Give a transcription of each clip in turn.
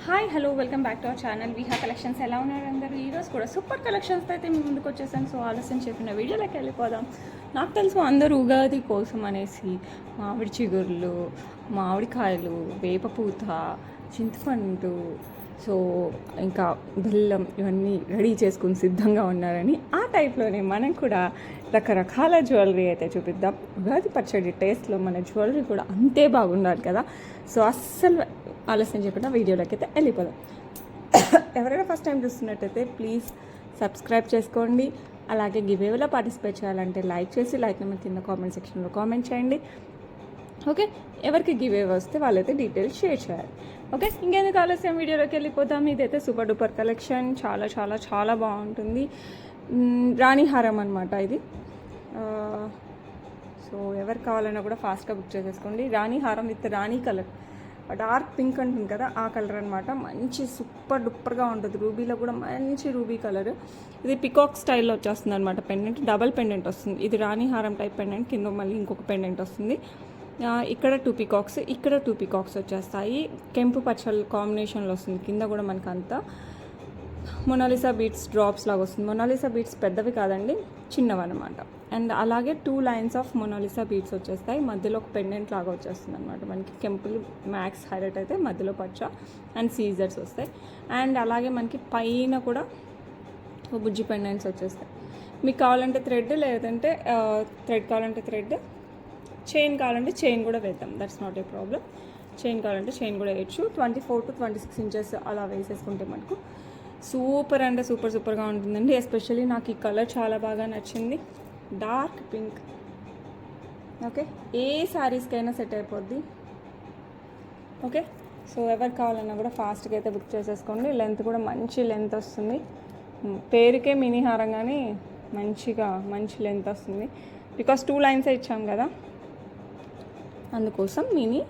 Hi hello welcome back to our channel Viha collections. ఎలా ఉన్నారు అందరూ? ఈరోజు కూడా సూపర్ కలెక్షన్స్తో అయితే మీ ముందుకు వచ్చేసాను. సో ఆలస్యం చెప్పిన వీడియోలోకి వెళ్ళిపోదాం. నాకు తెలుసు అందరూ ఉగాది కోసం అనేసి మామిడి చిగుర్లు, మామిడికాయలు, వేపపూత, చింతపండు, సో ఇంకా బెల్లం ఇవన్నీ రెడీ చేసుకుని సిద్ధంగా ఉన్నారని, ఆ టైప్లోనే మనం కూడా రకరకాల జ్యువెలరీ అయితే చూపిద్దాం. ఉగాది పచ్చడి టేస్ట్లో మన జ్యువెలరీ కూడా అంతే బాగుండాలి కదా. సో అస్సలు ఆలస్యం చెప్పిన వీడియోలోకి అయితే వెళ్ళిపోదాం. ఎవరైనా ఫస్ట్ టైం చూస్తున్నట్టయితే ప్లీజ్ సబ్స్క్రైబ్ చేసుకోండి. అలాగే గివేవ్లో పార్టిసిపేట్ చేయాలంటే లైక్ చేసి లైక్ నెంబర్ కింద కామెంట్ సెక్షన్లో కామెంట్ చేయండి. ఓకే, ఎవరికి గివేవ్ వస్తే వాళ్ళైతే డీటెయిల్స్ షేర్ చేయాలి. ఓకే, ఇంకెందుకు ఆలస్యం వీడియోలోకి వెళ్ళిపోతాం. ఇదైతే సూపర్ డూపర్ కలెక్షన్, చాలా చాలా చాలా బాగుంటుంది. రాణి హారం అనమాట ఇది. సో ఎవరు కావాలన్నా కూడా ఫాస్ట్గా బుక్ చేసేసుకోండి. రాణి హారం with Rani colour, dark pink ఉంటుంది కదా, ఆ కలర్ అనమాట. మంచి సూపర్ డూపర్గా ఉంటుంది. రూబీలో కూడా మంచి రూబీ కలర్. ఇది పికాక్ స్టైల్లో వచ్చేస్తుంది అనమాట. పెండెంట్ డబల్ పెండెంట్ వస్తుంది. ఇది రాణి హారం టైప్ పెండెంట్, కింద మళ్ళీ ఇంకొక పెండెంట్ వస్తుంది. ఇక్కడ 2 పికాక్స్, ఇక్కడ 2 పికాక్స్ వచ్చేస్తాయి. కెంపు పచ్చల కాంబినేషన్లో వస్తుంది. కింద కూడా మనకు అంతా మొనాలిసా బీట్స్ డ్రాప్స్ లాగా వస్తుంది. మొనాలిసా బీట్స్ పెద్దవి కాదండి, చిన్నవి అనమాట. అండ్ అలాగే 2 లైన్స్ ఆఫ్ మొనాలిసా బీట్స్ వచ్చేస్తాయి. మధ్యలో ఒక పెండెంట్ లాగా వచ్చేస్తుంది అనమాట. మనకి కెంపుల్ మ్యాక్స్ హైలైట్ అయితే మధ్యలో పచ్చ అండ్ సీజర్స్ వస్తాయి. అండ్ అలాగే మనకి పైన కూడా బుజ్జి పెండెంట్స్ వచ్చేస్తాయి. మీకు కావాలంటే థ్రెడ్, లేదంటే థ్రెడ్ కావాలంటే థ్రెడ్, చైన్ కావాలంటే చైన్ కూడా వేద్దాం. That's not a problem. Chain కావాలంటే చైన్ కూడా వేయచ్చు. 24 to 26 ఇంచెస్ అలా వేసేసుకుంటే మనకు సూపర్ అంటే సూపర్గా ఉంటుందండి. ఎస్పెషల్లీ నాకు ఈ కలర్ చాలా బాగా నచ్చింది, డార్క్ పింక్. ఓకే, ఏ శారీస్కైనా సెట్ అయిపోద్ది. ఓకే, సో ఎవరు కావాలన్నా కూడా ఫాస్ట్గా అయితే బుక్ చేసేసుకోండి. లెంత్ కూడా మంచి లెంత్ వస్తుంది. పేరుకే మినీ హారం కానీ మంచి లెంత్ వస్తుంది. బికాస్ 2 లైన్సే ఇచ్చాం కదా, అందుకోసం మినీ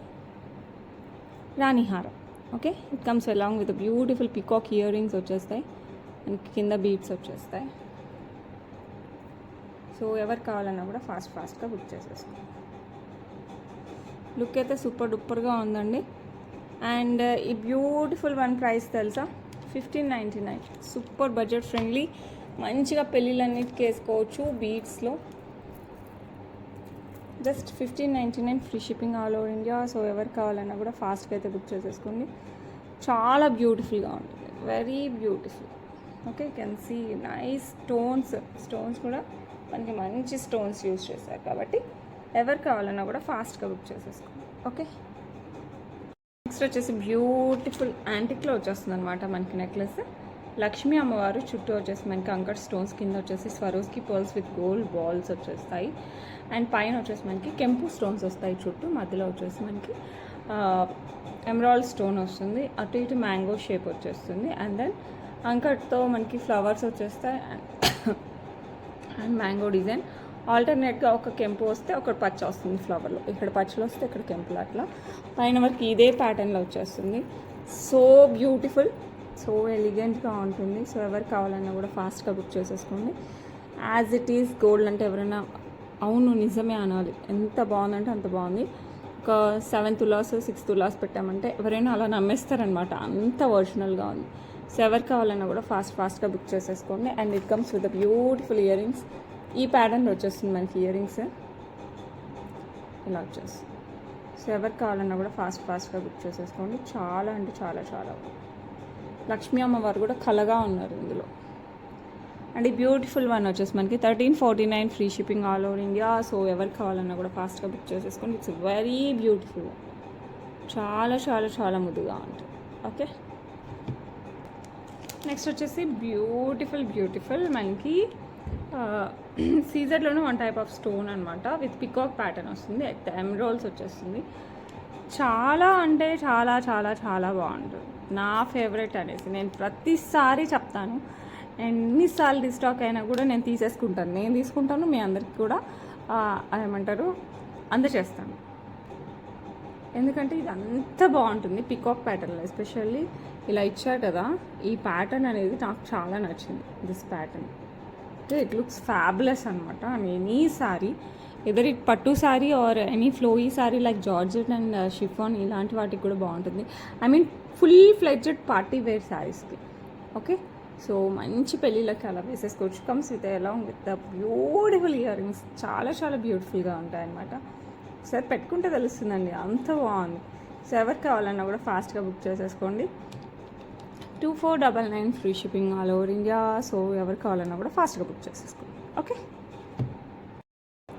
రాణి హారం. Okay, it comes along with beautiful peacock ear rings వచ్చేస్తాయి. మనకి కింద బీడ్స్ వచ్చేస్తాయి. సో ఎవరు కావాలన్నా కూడా ఫాస్ట్గా బుక్ చేసేసుకోండి. లుక్ అయితే సూపర్ డూపర్గా ఉందండి. అండ్ ఈ బ్యూటిఫుల్ వన్ ప్రైస్ తెలుసా? 1599. సూపర్ బడ్జెట్ ఫ్రెండ్లీ, మంచిగా పెళ్ళిళ్ళన్నిటికీ వేసుకోవచ్చు. బీడ్స్లో just 1599, free shipping all over India. So ఎవరు కావాలన్నా కూడా ఫాస్ట్గా అయితే బుక్ చేసేసుకోండి. చాలా బ్యూటిఫుల్గా ఉంటుంది, very beautiful. Okay, you can see nice stones కూడా మనకి మంచి స్టోన్స్ యూజ్ చేశారు కాబట్టి ఎవరు కావాలన్నా కూడా ఫాస్ట్గా బుక్ చేసేసుకోండి. ఓకే, నెక్స్ట్ వచ్చేసి బ్యూటిఫుల్ యాంటిక్లో వచ్చేస్తుంది అనమాట మనకి నెక్లెస్. లక్ష్మీ అమ్మవారు చుట్టూ వచ్చేసి మనకి అంకట్ స్టోన్స్, కింద వచ్చేసి Swarovski pearls with gold balls వచ్చేస్తాయి. అండ్ పైన వచ్చేసి మనకి కెంపు స్టోన్స్ వస్తాయి చుట్టూ. మధ్యలో వచ్చేసి మనకి ఎమరాల్డ్ స్టోన్ వస్తుంది. అటు ఇటు మ్యాంగో షేప్ వచ్చేస్తుంది. అండ్ దెన్ అంకట్తో మనకి ఫ్లవర్స్ వచ్చేస్తాయి అండ్ మ్యాంగో డిజైన్. ఆల్టర్నేట్గా ఒక కెంపు వస్తే ఒకటి పచ్చ వస్తుంది ఫ్లవర్లో. ఇక్కడ పచ్చలు వస్తే ఇక్కడ కెంపులు, అట్లా పైన వరకు ఇదే ప్యాటర్న్లో వచ్చేస్తుంది. సో బ్యూటిఫుల్, సో ఎలిగెంట్గా ఉంటుంది. సో ఎవరు కావాలన్నా కూడా ఫాస్ట్గా బుక్ చేసేసుకోండి. యాజ్ ఇట్ ఈస్ గోల్డ్ అంటే ఎవరైనా అవును నిజమే అనాలి. ఎంత బాగుందంటే అంత బాగుంది. ఒక 7 తులాస్ 6 తులాస్ పెట్టామంటే ఎవరైనా అలా నమ్మేస్తారనమాట, అంత ఒరిజినల్గా ఉంది. సో ఎవరు కావాలన్నా కూడా ఫాస్ట్గా బుక్ చేసేసుకోండి. And it comes with beautiful ear rings. ఈ ప్యాటర్న్లో వచ్చేస్తుంది మనకి ఇయర్ రింగ్స్, ఇలా వచ్చేస్తుంది. సో ఎవరు కావాలన్నా కూడా ఫాస్ట్గా బుక్ చేసేసుకోండి. చాలా అంటే చాలా లక్ష్మీ అమ్మవారు కూడా కలగా ఉన్నారు ఇందులో. అండ్ ఈ బ్యూటిఫుల్ వన్ వచ్చేసి మనకి 1349, free shipping all over India. So ఎవరు కావాలన్నా కూడా ఫాస్ట్గా బుక్ చేసేసుకోండి. ఇట్స్ వెరీ బ్యూటిఫుల్, చాలా ముద్దుగా ఉంటుంది. ఓకే, నెక్స్ట్ వచ్చేసి బ్యూటిఫుల్ మనకి సీజర్లోనే 1 టైప్ ఆఫ్ స్టోన్ అనమాట, విత్ పికాక్ ప్యాటర్న్ వస్తుంది. ఎమరాల్డ్స్ వచ్చేస్తుంది. చాలా అంటే చాలా బాగుంటుంది. నా ఫేవరెట్ అనేసి నేను ప్రతిసారి చెప్తాను. ఎన్నిసార్లు రీస్టాక్ అయినా కూడా నేను తీసుకుంటాను. మీ అందరికి కూడా ఏమంటారు అందజేస్తాను. ఎందుకంటే ఇది అంత బాగుంటుంది పికాక్ ప్యాటర్న్లో. ఎస్పెషల్లీ ఇలా ఇచ్చారు కదా, ఈ ప్యాటర్న్ అనేది నాకు చాలా నచ్చింది. This pattern it looks fabulous అనమాట. ఎనీ సారీ ఎదర్ ఇట్ పట్టు sari or any flowy sari like georgette and chiffon ఇలాంటి వాటికి కూడా బాగుంటుంది. I mean full fledged party wear శారీస్కి. ఓకే, సో మంచి పెళ్ళిళ్ళకి అలా వేసేసుకోవచ్చు. Comes with along with the beautiful ear rings, చాలా చాలా బ్యూటిఫుల్గా ఉంటాయి అన్నమాట. ఒకసారి పెట్టుకుంటే తెలుస్తుందండి, అంత బాగుంది. సో ఎవరికి కావాలన్నా కూడా ఫాస్ట్గా బుక్ చేసేసుకోండి. 2499 free shipping all over India. So ఎవరికి కావాలన్నా కూడా ఫాస్ట్గా బుక్ చేసేసుకోండి. ఓకే,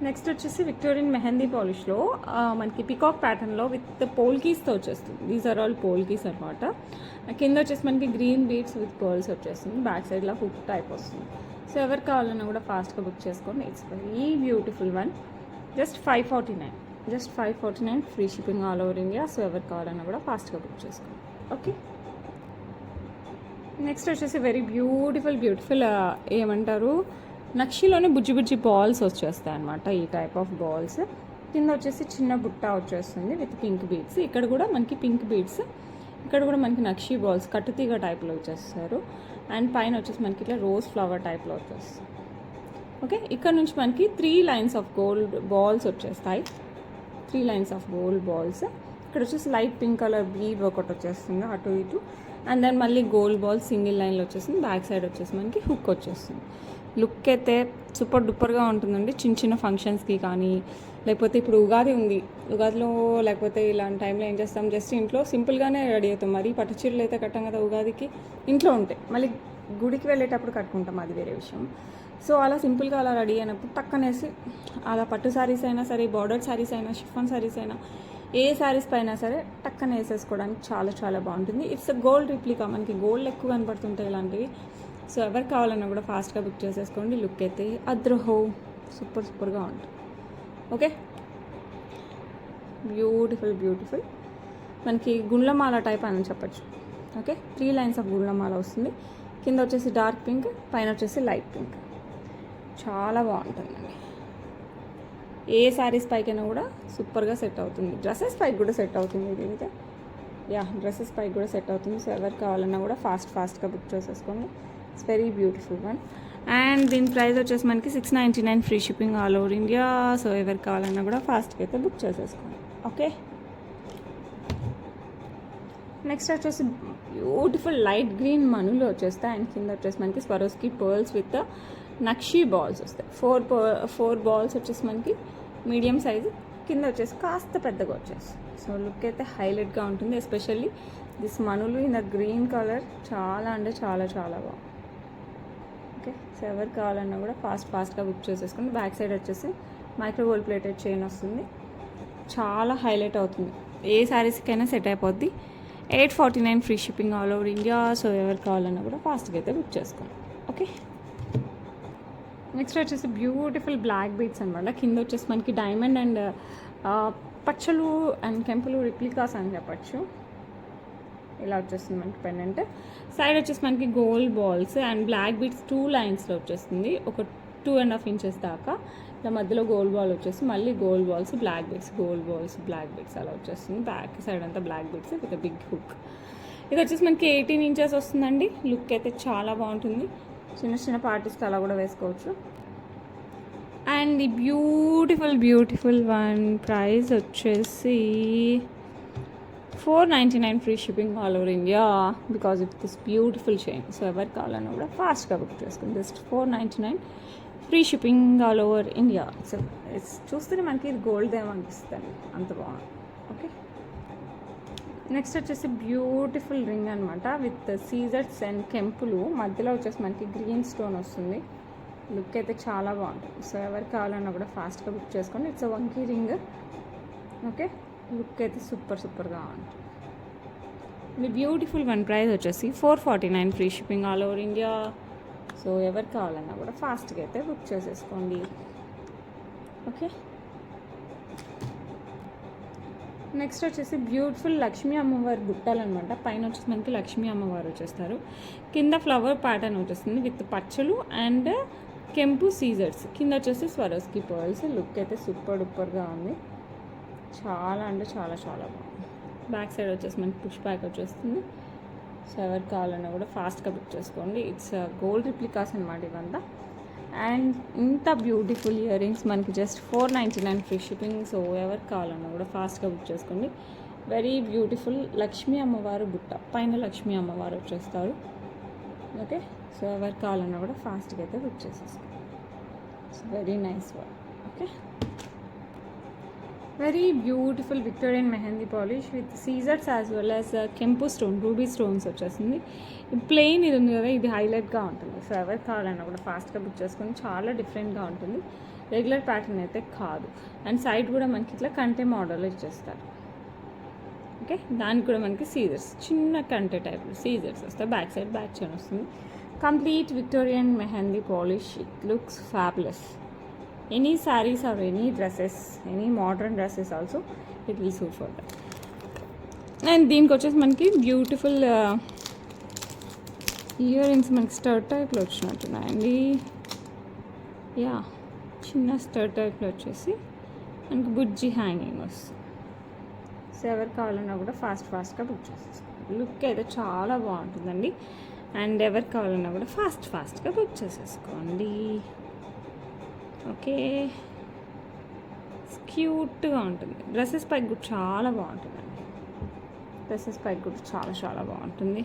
నెక్స్ట్ వచ్చేసి విక్టోరియన్ మెహందీ పాలిష్లో మనకి పికాక్ ప్యాటర్న్లో విత్ పోల్కీస్తో వచ్చేస్తుంది. దీస్ ఆర్ ఆల్ పోల్కీస్ అనమాట. కింద వచ్చేసి మనకి గ్రీన్ బీడ్స్ విత్ పర్ల్స్ వచ్చేస్తుంది. బ్యాక్ సైడ్లో హుక్ టైప్ వస్తుంది. సో ఎవరికి కావాలన్నా కూడా ఫాస్ట్గా బుక్ చేసుకోండి. It's very beautiful one. Just 549 free shipping all over India. So ఎవరికి కావాలన్నా కూడా ఫాస్ట్గా బుక్ చేసుకోండి. ఓకే, నెక్స్ట్ వచ్చేసి వెరీ బ్యూటిఫుల్ ఏమంటారు, నక్షిలోనే బుజ్జి బాల్స్ వచ్చేస్తాయి అనమాట. ఈ టైప్ ఆఫ్ బాల్స్ కింద వచ్చేసి చిన్న బుట్ట వచ్చేస్తుంది విత్ పింక్ బీడ్స్. ఇక్కడ కూడా మనకి పింక్ బీడ్స్, ఇక్కడ కూడా మనకి నక్షి బాల్స్ కట్టుతీగ టైప్లో వచ్చేస్తారు. అండ్ పైన వచ్చేసి మనకి ఇట్లా రోజ్ ఫ్లవర్ టైప్లో వచ్చేస్తుంది. ఓకే, ఇక్కడ నుంచి మనకి 3 లైన్స్ ఆఫ్ గోల్డ్ బాల్స్ వచ్చేస్తాయి. 3 లైన్స్ ఆఫ్ గోల్డ్ బాల్స్. ఇక్కడ వచ్చేసి లైట్ పింక్ కలర్ బీడ్ ఒకటి వచ్చేస్తుంది అటు ఇటు. అండ్ దెన్ మళ్ళీ గోల్డ్ బాల్ సింగిల్ లైన్లో వచ్చేసింది. బ్యాక్ సైడ్ వచ్చేసి మనకి హుక్ వచ్చేస్తుంది. లుక్ అయితే సూపర్ డూపర్గా ఉంటుందండి. చిన్న ఫంక్షన్స్కి కానీ, లేకపోతే ఇప్పుడు ఉగాది ఉంది, ఉగాదిలో లేకపోతే ఇలాంటి టైంలో ఏం చేస్తాం, జస్ట్ ఇంట్లో సింపుల్గానే రెడీ అవుతాం. మరి పట్టు చీరలు అయితే కట్టాం కదా ఉగాదికి, ఇంట్లో ఉంటాయి. మళ్ళీ గుడికి వెళ్ళేటప్పుడు కట్టుకుంటాం, అది వేరే విషయం. సో అలా సింపుల్గా అలా రెడీ అయినప్పుడు టక్కనేసి అలా పట్టు శారీస్ అయినా సరే, బార్డర్ శారీస్ అయినా, షిఫాన్ శారీస్ అయినా, ఏ శారీస్ పైన సరే టక్కన వేసేసుకోవడానికి చాలా చాలా బాగుంటుంది. ఇట్స్ గోల్డ్ రిప్లికా, మనకి గోల్డ్ ఎక్కువ కనపడుతుంటాయి ఇలాంటివి. సో ఎవరికి కావాలన్నా కూడా ఫాస్ట్గా బుక్ చేసేసుకోండి. లుక్ అయితే అద్రహో సూపర్గా ఉంటుంది. ఓకే, బ్యూటిఫుల్ మనకి గుండ్లమాల టైప్ అని చెప్పచ్చు. ఓకే, 3 లైన్స్ ఆఫ్ గుండ్లమాల వస్తుంది. కింద వచ్చేసి డార్క్ పింక్, పైన వచ్చేసి లైట్ పింక్. చాలా బాగుంటుందండి. ఏ శారీస్ పైకైనా కూడా సూపర్గా సెట్ అవుతుంది. డ్రెస్సెస్ పైకి కూడా సెట్ అవుతుంది దీనికి. డ్రెస్సెస్ పైకి కూడా సెట్ అవుతుంది. సో ఎవరికి కావాలన్నా కూడా ఫాస్ట్గా బుక్ చేసేసుకోండి. It's very beautiful one. And దీని ప్రైస్ వచ్చేసి మనకి 699 free shipping all over India. So ఎవరికి కావాలన్నా కూడా ఫాస్ట్గా అయితే బుక్ చేసేసుకోండి. ఓకే, నెక్స్ట్ వచ్చేసి బ్యూటిఫుల్ లైట్ గ్రీన్ మనులు వచ్చేస్తాయి. అండ్ కింద వచ్చేసి మనకి Swarovski pearls with nakshi balls వస్తాయి. 4 బాల్స్ వచ్చేసి మనకి మీడియం సైజు, కింద వచ్చేసి కాస్త పెద్దగా వచ్చేసి. సో లుక్ అయితే హైలైట్గా ఉంటుంది. ఎస్పెషల్లీ దిస్ మనులు ఇన్ ద గ్రీన్ కలర్ చాలా అంటే చాలా బాగుంది. ఓకే, సో ఎవరికి కావాలన్నా కూడా ఫాస్ట్గా బుక్ చేసేసుకుని. బ్యాక్ సైడ్ వచ్చేసి మైక్రో గోల్డ్ ప్లేటెడ్ చైన్ వస్తుంది. చాలా హైలైట్ అవుతుంది. ఏ శారీస్కైనా సెట్ అయిపోద్ది. 849 free shipping all over India. So ఎవరికి కావాలన్నా కూడా ఫాస్ట్గా అయితే బుక్ చేసుకోండి. ఓకే, నెక్స్ట్ వచ్చేసి బ్యూటిఫుల్ బ్లాక్ బీడ్స్ అనమాట. కింద వచ్చేసి మనకి డైమండ్ అండ్ పచ్చలు అండ్ కెంపులు రిప్లికాస్ అని చెప్పచ్చు. ఇలా వచ్చేస్తుంది మనకి పెండెంట్. సైడ్ వచ్చేసి మనకి gold balls and black beads 2 లైన్స్లో వచ్చేస్తుంది. ఒక 2.5 ఇంచెస్ దాకా. ఇలా మధ్యలో గోల్డ్ బాల్ వచ్చేసి మళ్ళీ gold balls, black beads, gold balls, black beads అలా వచ్చేస్తుంది. బ్యాక్ సైడ్ అంతా black beads with big hook. ఇది వచ్చేసి మనకి 18 ఇంచెస్ వస్తుందండి. లుక్ అయితే చాలా బాగుంటుంది. చిన్న పార్టీస్కి అలా కూడా వేసుకోవచ్చు. And the beautiful one price వచ్చేసి 499 free shipping all over India because of this beautiful chain. So ఎవరికి కావాలన్నా కూడా ఫాస్ట్గా బుక్ చేసుకుంది. Just 499 free shipping all over India. So చూస్తేనే మనకి ఇది గోల్డ్ ఏమనిపిస్తుంది, అంత బాగుంది. ఓకే, నెక్స్ట్ వచ్చేసి బ్యూటిఫుల్ రింగ్ అనమాట విత్ సీజర్స్ అండ్ కెంపులు. మధ్యలో వచ్చేసి మనకి గ్రీన్ స్టోన్ వస్తుంది. లుక్ అయితే చాలా బాగుంటుంది. సో ఎవరికి కావాలన్నా కూడా ఫాస్ట్గా బుక్ చేసుకోండి. It's vanki ring. Okay, look అయితే సూపర్గా ఉంటుంది. మీ బ్యూటిఫుల్ వన్ ప్రైస్ వచ్చేసి 449 free shipping all over India. So ఎవరికి కావాలన్నా కూడా ఫాస్ట్గా అయితే బుక్ చేసేసుకోండి. ఓకే, నెక్స్ట్ వచ్చేసి బ్యూటిఫుల్ లక్ష్మీ అమ్మవారి బుట్టాలు అనమాట. పైన వచ్చేసి మనకి లక్ష్మీ అమ్మవారు వచ్చేస్తారు. కింద ఫ్లవర్ ప్యాటర్న్ వచ్చేస్తుంది విత్ పచ్చలు అండ్ కెంపు సీజర్స్. కింద వచ్చేసి స్వరోస్కి పర్ల్స్. లుక్ అయితే సూపర్గా ఉంది. చాలా అంటే చాలా బాగుంది. బ్యాక్ సైడ్ వచ్చేసి మనకి పుష్ బ్యాక్ వచ్చేస్తుంది. సో ఎవరికి కావాలన్నా కూడా ఫాస్ట్గా బుక్ చేసుకోండి. ఇట్స్ గోల్డ్ రిప్లికాస్ అనమాట ఇవంతా. అండ్ ఇంత బ్యూటిఫుల్ ఇయర్ రింగ్స్ మనకి జస్ట్ 499 ఫ్రీ షిప్పింగ్. సో ఎవరికి కావాలన్నా కూడా ఫాస్ట్గా బుక్ చేసుకోండి. వెరీ బ్యూటిఫుల్ లక్ష్మీ అమ్మవారు బుట్ట పైన లక్ష్మీ అమ్మవారు వచ్చేస్తారు. ఓకే, సో ఎవరికి కావాలన్నా కూడా ఫాస్ట్గా అయితే బుక్ చేసేసుకోండి. So very nice one. Okay, very beautiful Victorian mehndi polish with సీజర్స్ యాజ్ వెల్ యాజ్ కెంపు స్టోన్ రూబీ స్టోన్స్ వచ్చేసింది. ప్లెయిన్ ఇది ఉంది కదా, ఇది హైలైట్గా ఉంటుంది. సో ఎవరికి కావాలన్నా కూడా ఫాస్ట్గా బుక్ చేసుకొని చాలా డిఫరెంట్గా ఉంటుంది. రెగ్యులర్ ప్యాటర్న్ అయితే కాదు. అండ్ సైడ్ కూడా మనకి ఇట్లా కంటే మోడల్ ఇచ్చేస్తారు. ఓకే, దానికి కూడా మనకి సీజర్స్ చిన్న కంటే టైప్ సీజర్స్ వస్తాయి. బ్యాక్ సైడ్ బ్యాక్ చైన్ వస్తుంది. Complete Victorian mehndi polish. It looks fabulous. Any saris or any dresses, any modern dresses also it will suit for that. And దీనికి వచ్చేసి మనకి బ్యూటిఫుల్ ఇయర్ రింగ్స్ మనకి స్టర్ట్ టైప్లో వచ్చినట్టున్నాయండి. యా, చిన్న స్టర్ట్ టైప్లో వచ్చేసి మనకి బుజ్జి హ్యాంగింగ్ వస్తుంది. సో ఎవరికి కావాలన్నా కూడా ఫాస్ట్గా బుక్ చేసేసుకోండి. లుక్ అయితే చాలా బాగుంటుందండి. అండ్ ఎవరికి కావాలన్నా కూడా ఫాస్ట్గా బుక్ చేసేసుకోండి. ఓకే, క్యూట్గా ఉంటుంది. డ్రెస్సెస్ పైకి కూడా చాలా బాగుంటుందండి. డ్రెస్సెస్ పైకి కూడా చాలా బాగుంటుంది.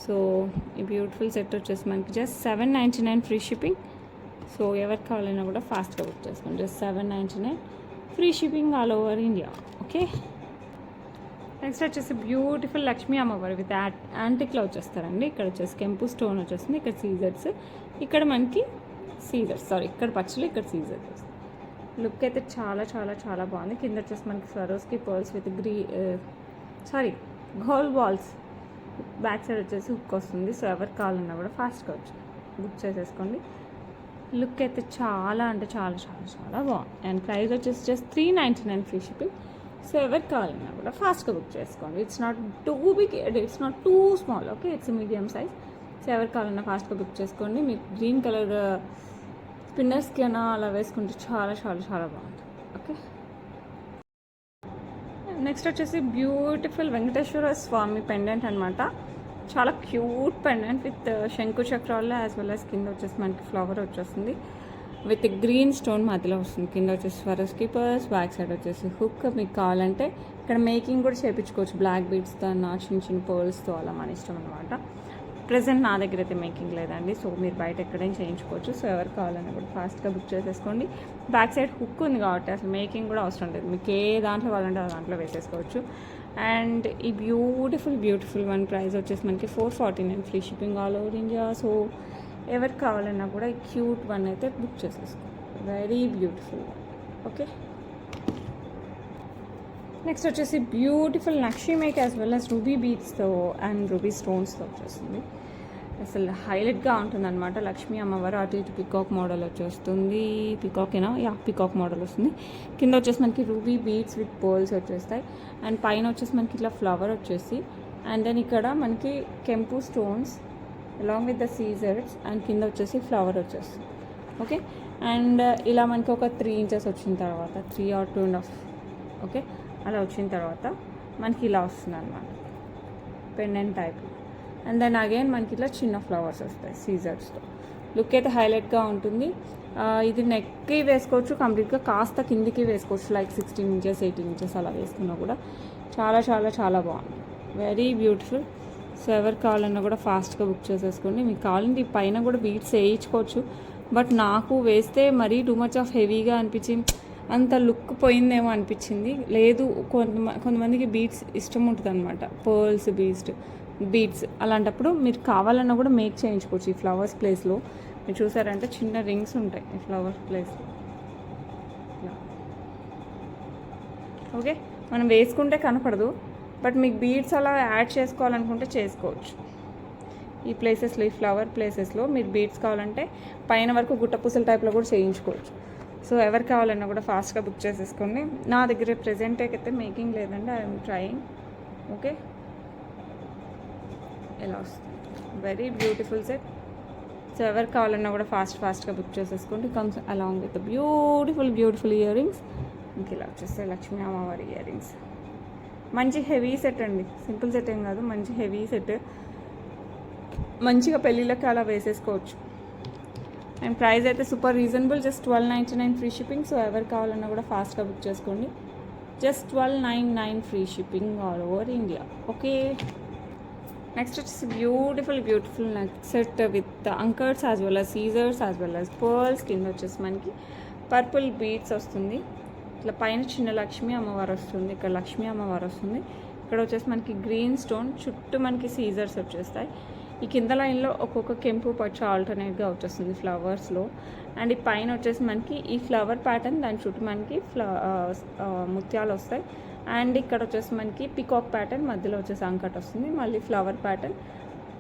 సో ఈ బ్యూటిఫుల్ సెట్ వచ్చేసి మనకి జస్ట్ 799 ఫ్రీ షిప్పింగ్. సో ఎవరికి కావాలన్నా కూడా ఫాస్ట్గా బుక్ చేసుకోండి. Just 799 free shipping all over India. Okay, next వచ్చేసి బ్యూటిఫుల్ లక్ష్మీ అమ్మవారు విత్ యాంటిక్లో వచ్చేస్తారండి. ఇక్కడ వచ్చేసి కెంపు స్టోన్ వచ్చేస్తుంది. ఇక్కడ సీజర్స్, ఇక్కడ మనకి సీజర్స్ ఇక్కడ పచ్చలు, ఇక్కడ సీజర్స్. లుక్ అయితే చాలా బాగుంది. కింద వచ్చేసి మనకి Swarovski pearls with gold balls. Back side వచ్చేసి హుక్ వస్తుంది. సో ఎవరికి కావాలన్నా కూడా ఫాస్ట్గా వచ్చి బుక్ చేసేసుకోండి. లుక్ అయితే చాలా బాగుంది. అండ్ ప్రైస్ వచ్చేసి జస్ట్ 399 ఫ్రీ షిప్పింగ్. సో ఎవరికి కావాలన్నా కూడా ఫాస్ట్గా బుక్ చేసుకోండి. It's not too big, it's not too small. Okay, it's medium size. So ఎవరికి కావాలన్నా ఫాస్ట్గా బుక్ చేసుకోండి. మీకు గ్రీన్ కలర్ స్పిన్నర్స్కి అయినా అలా వేసుకుంటే చాలా బాగుంటుంది. ఓకే, నెక్స్ట్ వచ్చేసి బ్యూటిఫుల్ వెంకటేశ్వర స్వామి పెండెంట్ అనమాట. చాలా క్యూట్ పెండెంట్ విత్ శంకు చక్రాల్లో యాజ్ వెల్ యాజ్ కింద వచ్చేసి మనకి ఫ్లవర్ వచ్చేస్తుంది విత్ గ్రీన్ స్టోన్ మధ్యలో వస్తుంది. కింద వచ్చేసి స్వరస్కి పర్స్, బ్యాక్ సైడ్ వచ్చేసి హుక్. మీకు కావాలంటే ఇక్కడ మేకింగ్ కూడా చేయించుకోవచ్చు. బ్లాక్ బీడ్స్తో అన్న చిన్న పర్ల్స్తో అలా మన ఇష్టం అనమాట. ప్రెజెంట్ నా దగ్గర అయితే మేకింగ్ లేదండి. సో మీరు బయట ఎక్కడైనా చేయించుకోవచ్చు. సో ఎవరికి కావాలన్నా కూడా ఫాస్ట్గా బుక్ చేసేసుకోండి. బ్యాక్ సైడ్ హుక్ ఉంది కాబట్టి అసలు మేకింగ్ కూడా అవసరం లేదు. మీకు ఏ దాంట్లో కావాలంటే ఆ దాంట్లో వేసేసుకోవచ్చు. అండ్ ఈ బ్యూటిఫుల్ వన్ ప్రైస్ వచ్చేసి మనకి 449 free shipping all over India. So ఎవరికి కావాలన్నా కూడా ఈ క్యూట్ వన్ అయితే బుక్ చేసేసుకోండి. Very beautiful. ఓకే, నెక్స్ట్ వచ్చేసి beautiful nakshi make as well as ruby బీడ్స్తో అండ్ రూబీ స్టోన్స్తో వచ్చేస్తుంది. అసలు హైలైట్గా ఉంటుంది అనమాట. లక్ష్మీ అమ్మవారు అటు ఇటు పికాక్ మోడల్ వచ్చేస్తుంది. పికాకేనా? పికాక్ మోడల్ వస్తుంది. కింద వచ్చేసి మనకి రూబీ బీడ్స్ విత్ పోల్స్ వచ్చేస్తాయి. అండ్ పైన వచ్చేసి మనకి ఇట్లా ఫ్లవర్ వచ్చేసి, అండ్ దెన్ ఇక్కడ మనకి కెంపు స్టోన్స్ అలాంగ్ విత్ ద సీజర్స్, అండ్ కింద వచ్చేసి ఫ్లవర్ వచ్చేస్తుంది. ఓకే, అండ్ ఇలా మనకి ఒక 3 ఇంచెస్ వచ్చిన తర్వాత 3 or 2.5 ఓకే అలా వచ్చిన తర్వాత మనకి ఇలా వస్తుంది అనమాట pendant type. And then again మనకి ఇట్లా చిన్న ఫ్లవర్స్ వస్తాయి సీజర్స్తో. లుక్ అయితే హైలైట్గా ఉంటుంది. ఇది నెక్కి వేసుకోవచ్చు, కంప్లీట్గా కాస్త కిందికి వేసుకోవచ్చు. లైక్ 16 ఇంచెస్ 18 ఇంచెస్ అలా వేసుకున్నా కూడా చాలా బాగుంది. Very beautiful. సో ఎవరికి కావాలన్నా కూడా ఫాస్ట్గా బుక్ చేసేసుకోండి. మీకు కావాలంటే ఈ పైన కూడా బీడ్స్ వేయించుకోవచ్చు. బట్ నాకు వేస్తే మరీ టూ మచ్ ఆఫ్ హెవీగా అనిపించింది, అంత లుక్ పోయిందేమో అనిపించింది. లేదు, కొంతమందికి బీడ్స్ ఇష్టం ఉంటుంది అనమాట, పర్ల్స్ బీడ్స్. అలాంటప్పుడు మీరు కావాలన్నా కూడా మేక్ చేయించుకోవచ్చు. ఈ ఫ్లవర్స్ ప్లేస్లో మీరు చూసారంటే చిన్న రింగ్స్ ఉంటాయి ఈ ఫ్లవర్స్ ప్లేస్లో. ఓకే, మనం వేసుకుంటే కనపడదు, బట్ మీకు బీడ్స్ అలా యాడ్ చేసుకోవాలనుకుంటే చేసుకోవచ్చు. ఈ ప్లేసెస్లో, ఈ ఫ్లవర్ ప్లేసెస్లో మీరు బీడ్స్ కావాలంటే పైన వరకు గుట్టపూసల టైప్లో కూడా చేయించుకోవచ్చు. సో ఎవరు కావాలన్నా కూడా ఫాస్ట్గా బుక్ చేసేసుకోండి. నా దగ్గర ప్రెజెంట్ అయితే మేకింగ్ లేదండి, ఐఎమ్ ట్రయింగ్. ఓకే, ఎలా వస్తుంది, వెరీ బ్యూటిఫుల్ సెట్. సో ఎవరు కావాలన్నా కూడా ఫాస్ట్గా బుక్ చేసేసుకోండి. Comes along with beautiful year rings. ఇంక ఇలా వచ్చేస్తాయి లక్ష్మీ అమ్మవారి ఇయర్ రింగ్స్. మంచి హెవీ సెట్ అండి, సింపుల్ సెట్ ఏం కాదు, మంచి హెవీ సెట్. మంచిగా పెళ్ళిళ్ళకి అలా వేసేసుకోవచ్చు. అండ్ ప్రైస్ అయితే super reasonable, just 1299 free shipping. So ఎవరు కావాలన్నా కూడా ఫాస్ట్గా బుక్ చేసుకోండి. Just 1299 free shipping all over India. Okay, next వచ్చేసి beautiful neck set with anchors as well as సీజర్స్ యాజ్ వెల్ as పర్ల్స్. కింద వచ్చేసి మనకి పర్పుల్ బీడ్స్ వస్తుంది. ఇట్లా పైన చిన్న లక్ష్మీ అమ్మవారు వస్తుంది, ఇక్కడ లక్ష్మీ అమ్మవారు వస్తుంది. ఇక్కడ వచ్చేసి మనకి గ్రీన్ స్టోన్ చుట్టూ మనకి సీజర్స్ వచ్చేస్తాయి. ఈ కింద లైన్లో ఒక్కొక్క కెంపు పచ్చ ఆల్టర్నేట్గా వచ్చేస్తుంది ఫ్లవర్స్లో. అండ్ ఈ పైన వచ్చేసి మనకి ఈ ఫ్లవర్ ప్యాటర్న్, దాని చుట్టూ మనకి ముత్యాలు వస్తాయి. అండ్ ఇక్కడ వచ్చేసి మనకి పికాక్ ప్యాటర్న్, మధ్యలో వచ్చేసి అంకట్ వస్తుంది, మళ్ళీ ఫ్లవర్ ప్యాటర్న్,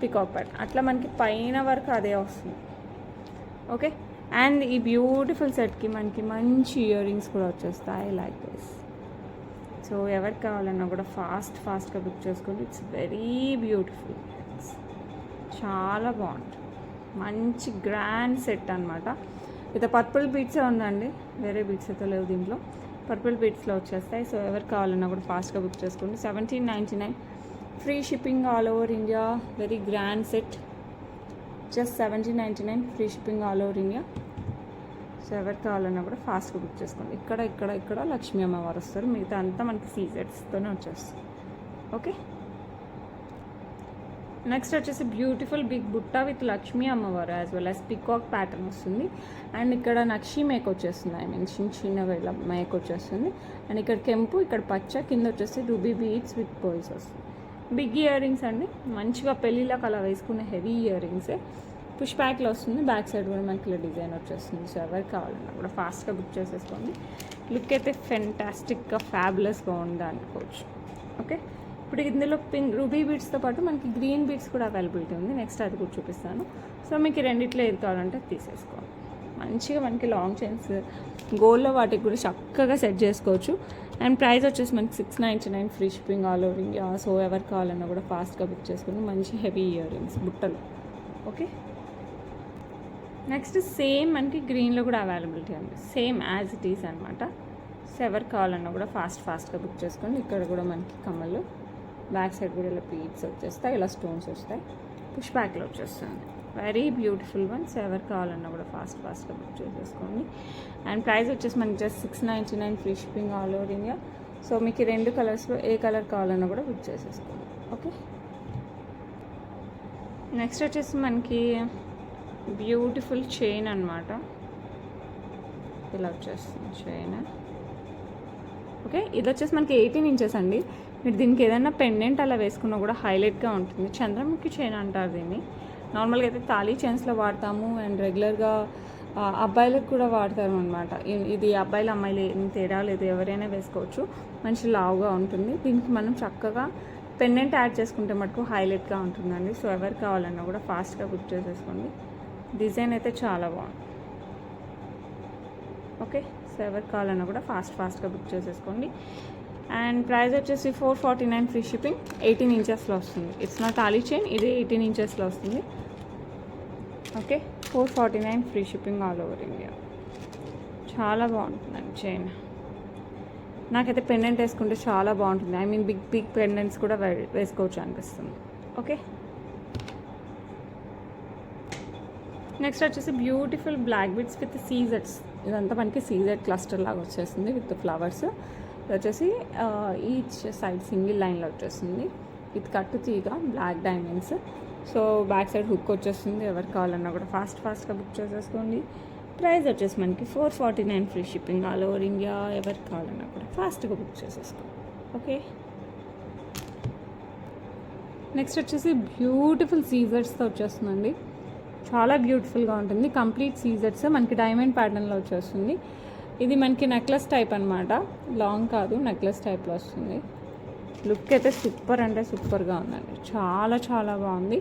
పికాక్ ప్యాటర్న్, అట్లా మనకి పైన వరకు అదే వస్తుంది. ఓకే, అండ్ ఈ బ్యూటిఫుల్ సెట్కి మనకి మంచి ఇయర్ రింగ్స్ కూడా వచ్చేస్తాయి లైక్ దిస్. సో ఎవరికి కావాలన్నా కూడా ఫాస్ట్గా బుక్ చేసుకోండి. ఇట్స్ వెరీ బ్యూటిఫుల్, చాలా బాగుంటుంది, మంచి గ్రాండ్ సెట్ అనమాట. ఇది పర్పుల్ బీట్సే ఉందండి, వేరే బీట్స్ అయితే లేవు దీంట్లో, పర్పుల్ బీట్స్లో వచ్చేస్తాయి. సో ఎవరికి కావాలన్నా కూడా ఫాస్ట్గా బుక్ చేసుకోండి. 1799 free shipping all over India. Very grand set, just 1799 free shipping all over India. So ఎవరికి కావాలన్నా కూడా ఫాస్ట్గా బుక్ చేసుకోండి. ఇక్కడ లక్ష్మీ అమ్మవారు వస్తారు, మిగతా అంతా మనకి సీజెట్స్తోనే వచ్చేస్తుంది. ఓకే, నెక్స్ట్ వచ్చేసి బ్యూటిఫుల్ బిగ్ బుట్ట విత్ లక్ష్మీ అమ్మవారు as well as peacock pattern వస్తుంది. అండ్ ఇక్కడ నక్షి మేక్ వచ్చేస్తుంది, ఐ మీన్ చిన్నగా ఇలా మేక్ వచ్చేస్తుంది. అండ్ ఇక్కడ కెంపు, ఇక్కడ పచ్చ, కింద వచ్చేసి రూబీ బీడ్స్ విత్ పర్ల్స్ వస్తుంది. బిగ్ ఇయర్ రింగ్స్ అండి, మంచిగా పెళ్ళిళ్ళకి అలా వేసుకునే హెవీ ఇయర్ రింగ్సే. పుష్ బ్యాక్లో వస్తుంది, బ్యాక్ సైడ్ కూడా మనకి ఇలా డిజైన్ వచ్చేస్తుంది. సో ఎవరికి కావాలన్నా కూడా ఫాస్ట్గా బుక్ చేసేసుకోండి. లుక్ అయితే ఫెంటాస్టిక్గా ఫ్యాబులస్గా ఉందా అనుకోవచ్చు. ఓకే, ఇప్పుడు ఇందులో పింక్ రూబీ బీడ్స్తో పాటు మనకి గ్రీన్ బీడ్స్ కూడా అవైలబిలిటీ ఉంది. నెక్స్ట్ అది కూడా చూపిస్తాను. సో మీకు రెండిట్లో ఏది కావాలంటే తీసేసుకోవాలి. మంచిగా మనకి లాంగ్ చైన్స్ గోల్డ్లో వాటికి కూడా చక్కగా సెట్ చేసుకోవచ్చు. అండ్ ప్రైస్ వచ్చేసి మనకి 699 free shipping all over India. So ఎవరికి కావాలన్నా కూడా ఫాస్ట్గా బుక్ చేసుకుని మంచి హెవీ ఇయర్ రింగ్స్ బుట్టలు. ఓకే, నెక్స్ట్ సేమ్ మనకి గ్రీన్లో కూడా అవైలబిలిటీ ఉంది, సేమ్ యాజ్ ఇట్ ఈస్ అనమాట. సో ఎవరికి కావాలన్నా కూడా ఫాస్ట్గా బుక్ చేసుకోండి. ఇక్కడ కూడా మనకి కమ్మలు, బ్యాక్ సైడ్ కూడా ఇలా బీడ్స్ వచ్చేస్తాయి, ఇలా స్టోన్స్ వస్తాయి, పుష్ బ్యాక్లో వచ్చేస్తుంది. Very beautiful one. సో ఎవరికి కావాలన్నా కూడా ఫాస్ట్గా బుక్ చేసేసుకోండి. అండ్ ప్రైస్ వచ్చేసి మనకి just 699 free shipping all over India. So మీకు 2 కలర్స్లో ఏ కలర్ కావాలన్నా కూడా బుక్ చేసేసుకోండి. ఓకే, నెక్స్ట్ వచ్చేసి మనకి బ్యూటిఫుల్ చైన్ అనమాట, ఇలా వచ్చేస్తుంది చైన్. ఓకే, ఇది వచ్చేసి మనకి 18 ఇంచెస్ అండి. మీరు దీనికి ఏదైనా పెండెంట్ అలా వేసుకున్నా కూడా హైలైట్గా ఉంటుంది. చంద్రముఖి చైన్ అంటారు దీన్ని. నార్మల్గా అయితే తాళీ చైన్స్లో వాడతాము, అండ్ రెగ్యులర్గా అబ్బాయిలకు కూడా వాడతారు అనమాట. ఇది అబ్బాయిలు అమ్మాయిలు ఏం తేడా లేదు, ఎవరైనా వేసుకోవచ్చు. మంచి లావుగా ఉంటుంది. దీనికి మనం చక్కగా పెండెంట్ యాడ్ చేసుకుంటే మటుకు హైలైట్గా ఉంటుందండి. సో ఎవరికి కావాలన్నా కూడా ఫాస్ట్గా బుక్ చేసేసుకోండి. డిజైన్ అయితే చాలా బాగుంది. ఓకే, సో ఎవరికి కావాలన్నా కూడా ఫాస్ట్గా బుక్ చేసేసుకోండి. అండ్ ప్రైస్ వచ్చేసి 449 ఫ్రీ షిప్పింగ్. 18 ఇంచెస్లో వస్తుంది. ఇట్స్ నాట్ తాళీ చైన్, ఇది 18 ఇంచెస్లో వస్తుంది. Okay, 449 free shipping all over India. చాలా బాగుంటుందండి చైన్. నాకైతే పెండెంట్ వేసుకుంటే చాలా బాగుంటుంది. ఐ మీన్ బిగ్ పెండెంట్స్ కూడా వేసుకోవచ్చు అనిపిస్తుంది. ఓకే, నెక్స్ట్ వచ్చేసి బ్యూటిఫుల్ బ్లాక్ బీడ్స్ విత్ సీజెట్స్. ఇదంతా మనకి సీజెడ్ క్లస్టర్ లాగా వచ్చేస్తుంది విత్ ఫ్లవర్స్. ఇది వచ్చేసి ఈచ్ సైడ్ సింగిల్ లైన్లో వచ్చేస్తుంది. ఇది కట్టు తీగ black diamonds. So back side hook వచ్చేస్తుంది. ఎవరికి కావాలన్నా కూడా ఫాస్ట్గా బుక్ చేసేసుకోండి. ప్రైస్ వచ్చేసి మనకి 449 free shipping all over India. ఎవరికి కావాలన్నా కూడా ఫాస్ట్గా బుక్ చేసేసుకోండి. ఓకే, నెక్స్ట్ వచ్చేసి బ్యూటిఫుల్ సీజర్స్తో వచ్చేస్తుందండి. చాలా బ్యూటిఫుల్గా ఉంటుంది. కంప్లీట్ సీజర్స్ మనకి డైమండ్ ప్యాటర్న్లో వచ్చేస్తుంది. ఇది మనకి నెక్లెస్ టైప్ అనమాట, లాంగ్ కాదు, నెక్లెస్ టైప్లో వస్తుంది. లుక్ అయితే సూపర్ అంటే సూపర్గా ఉందండి. చాలా బాగుంది.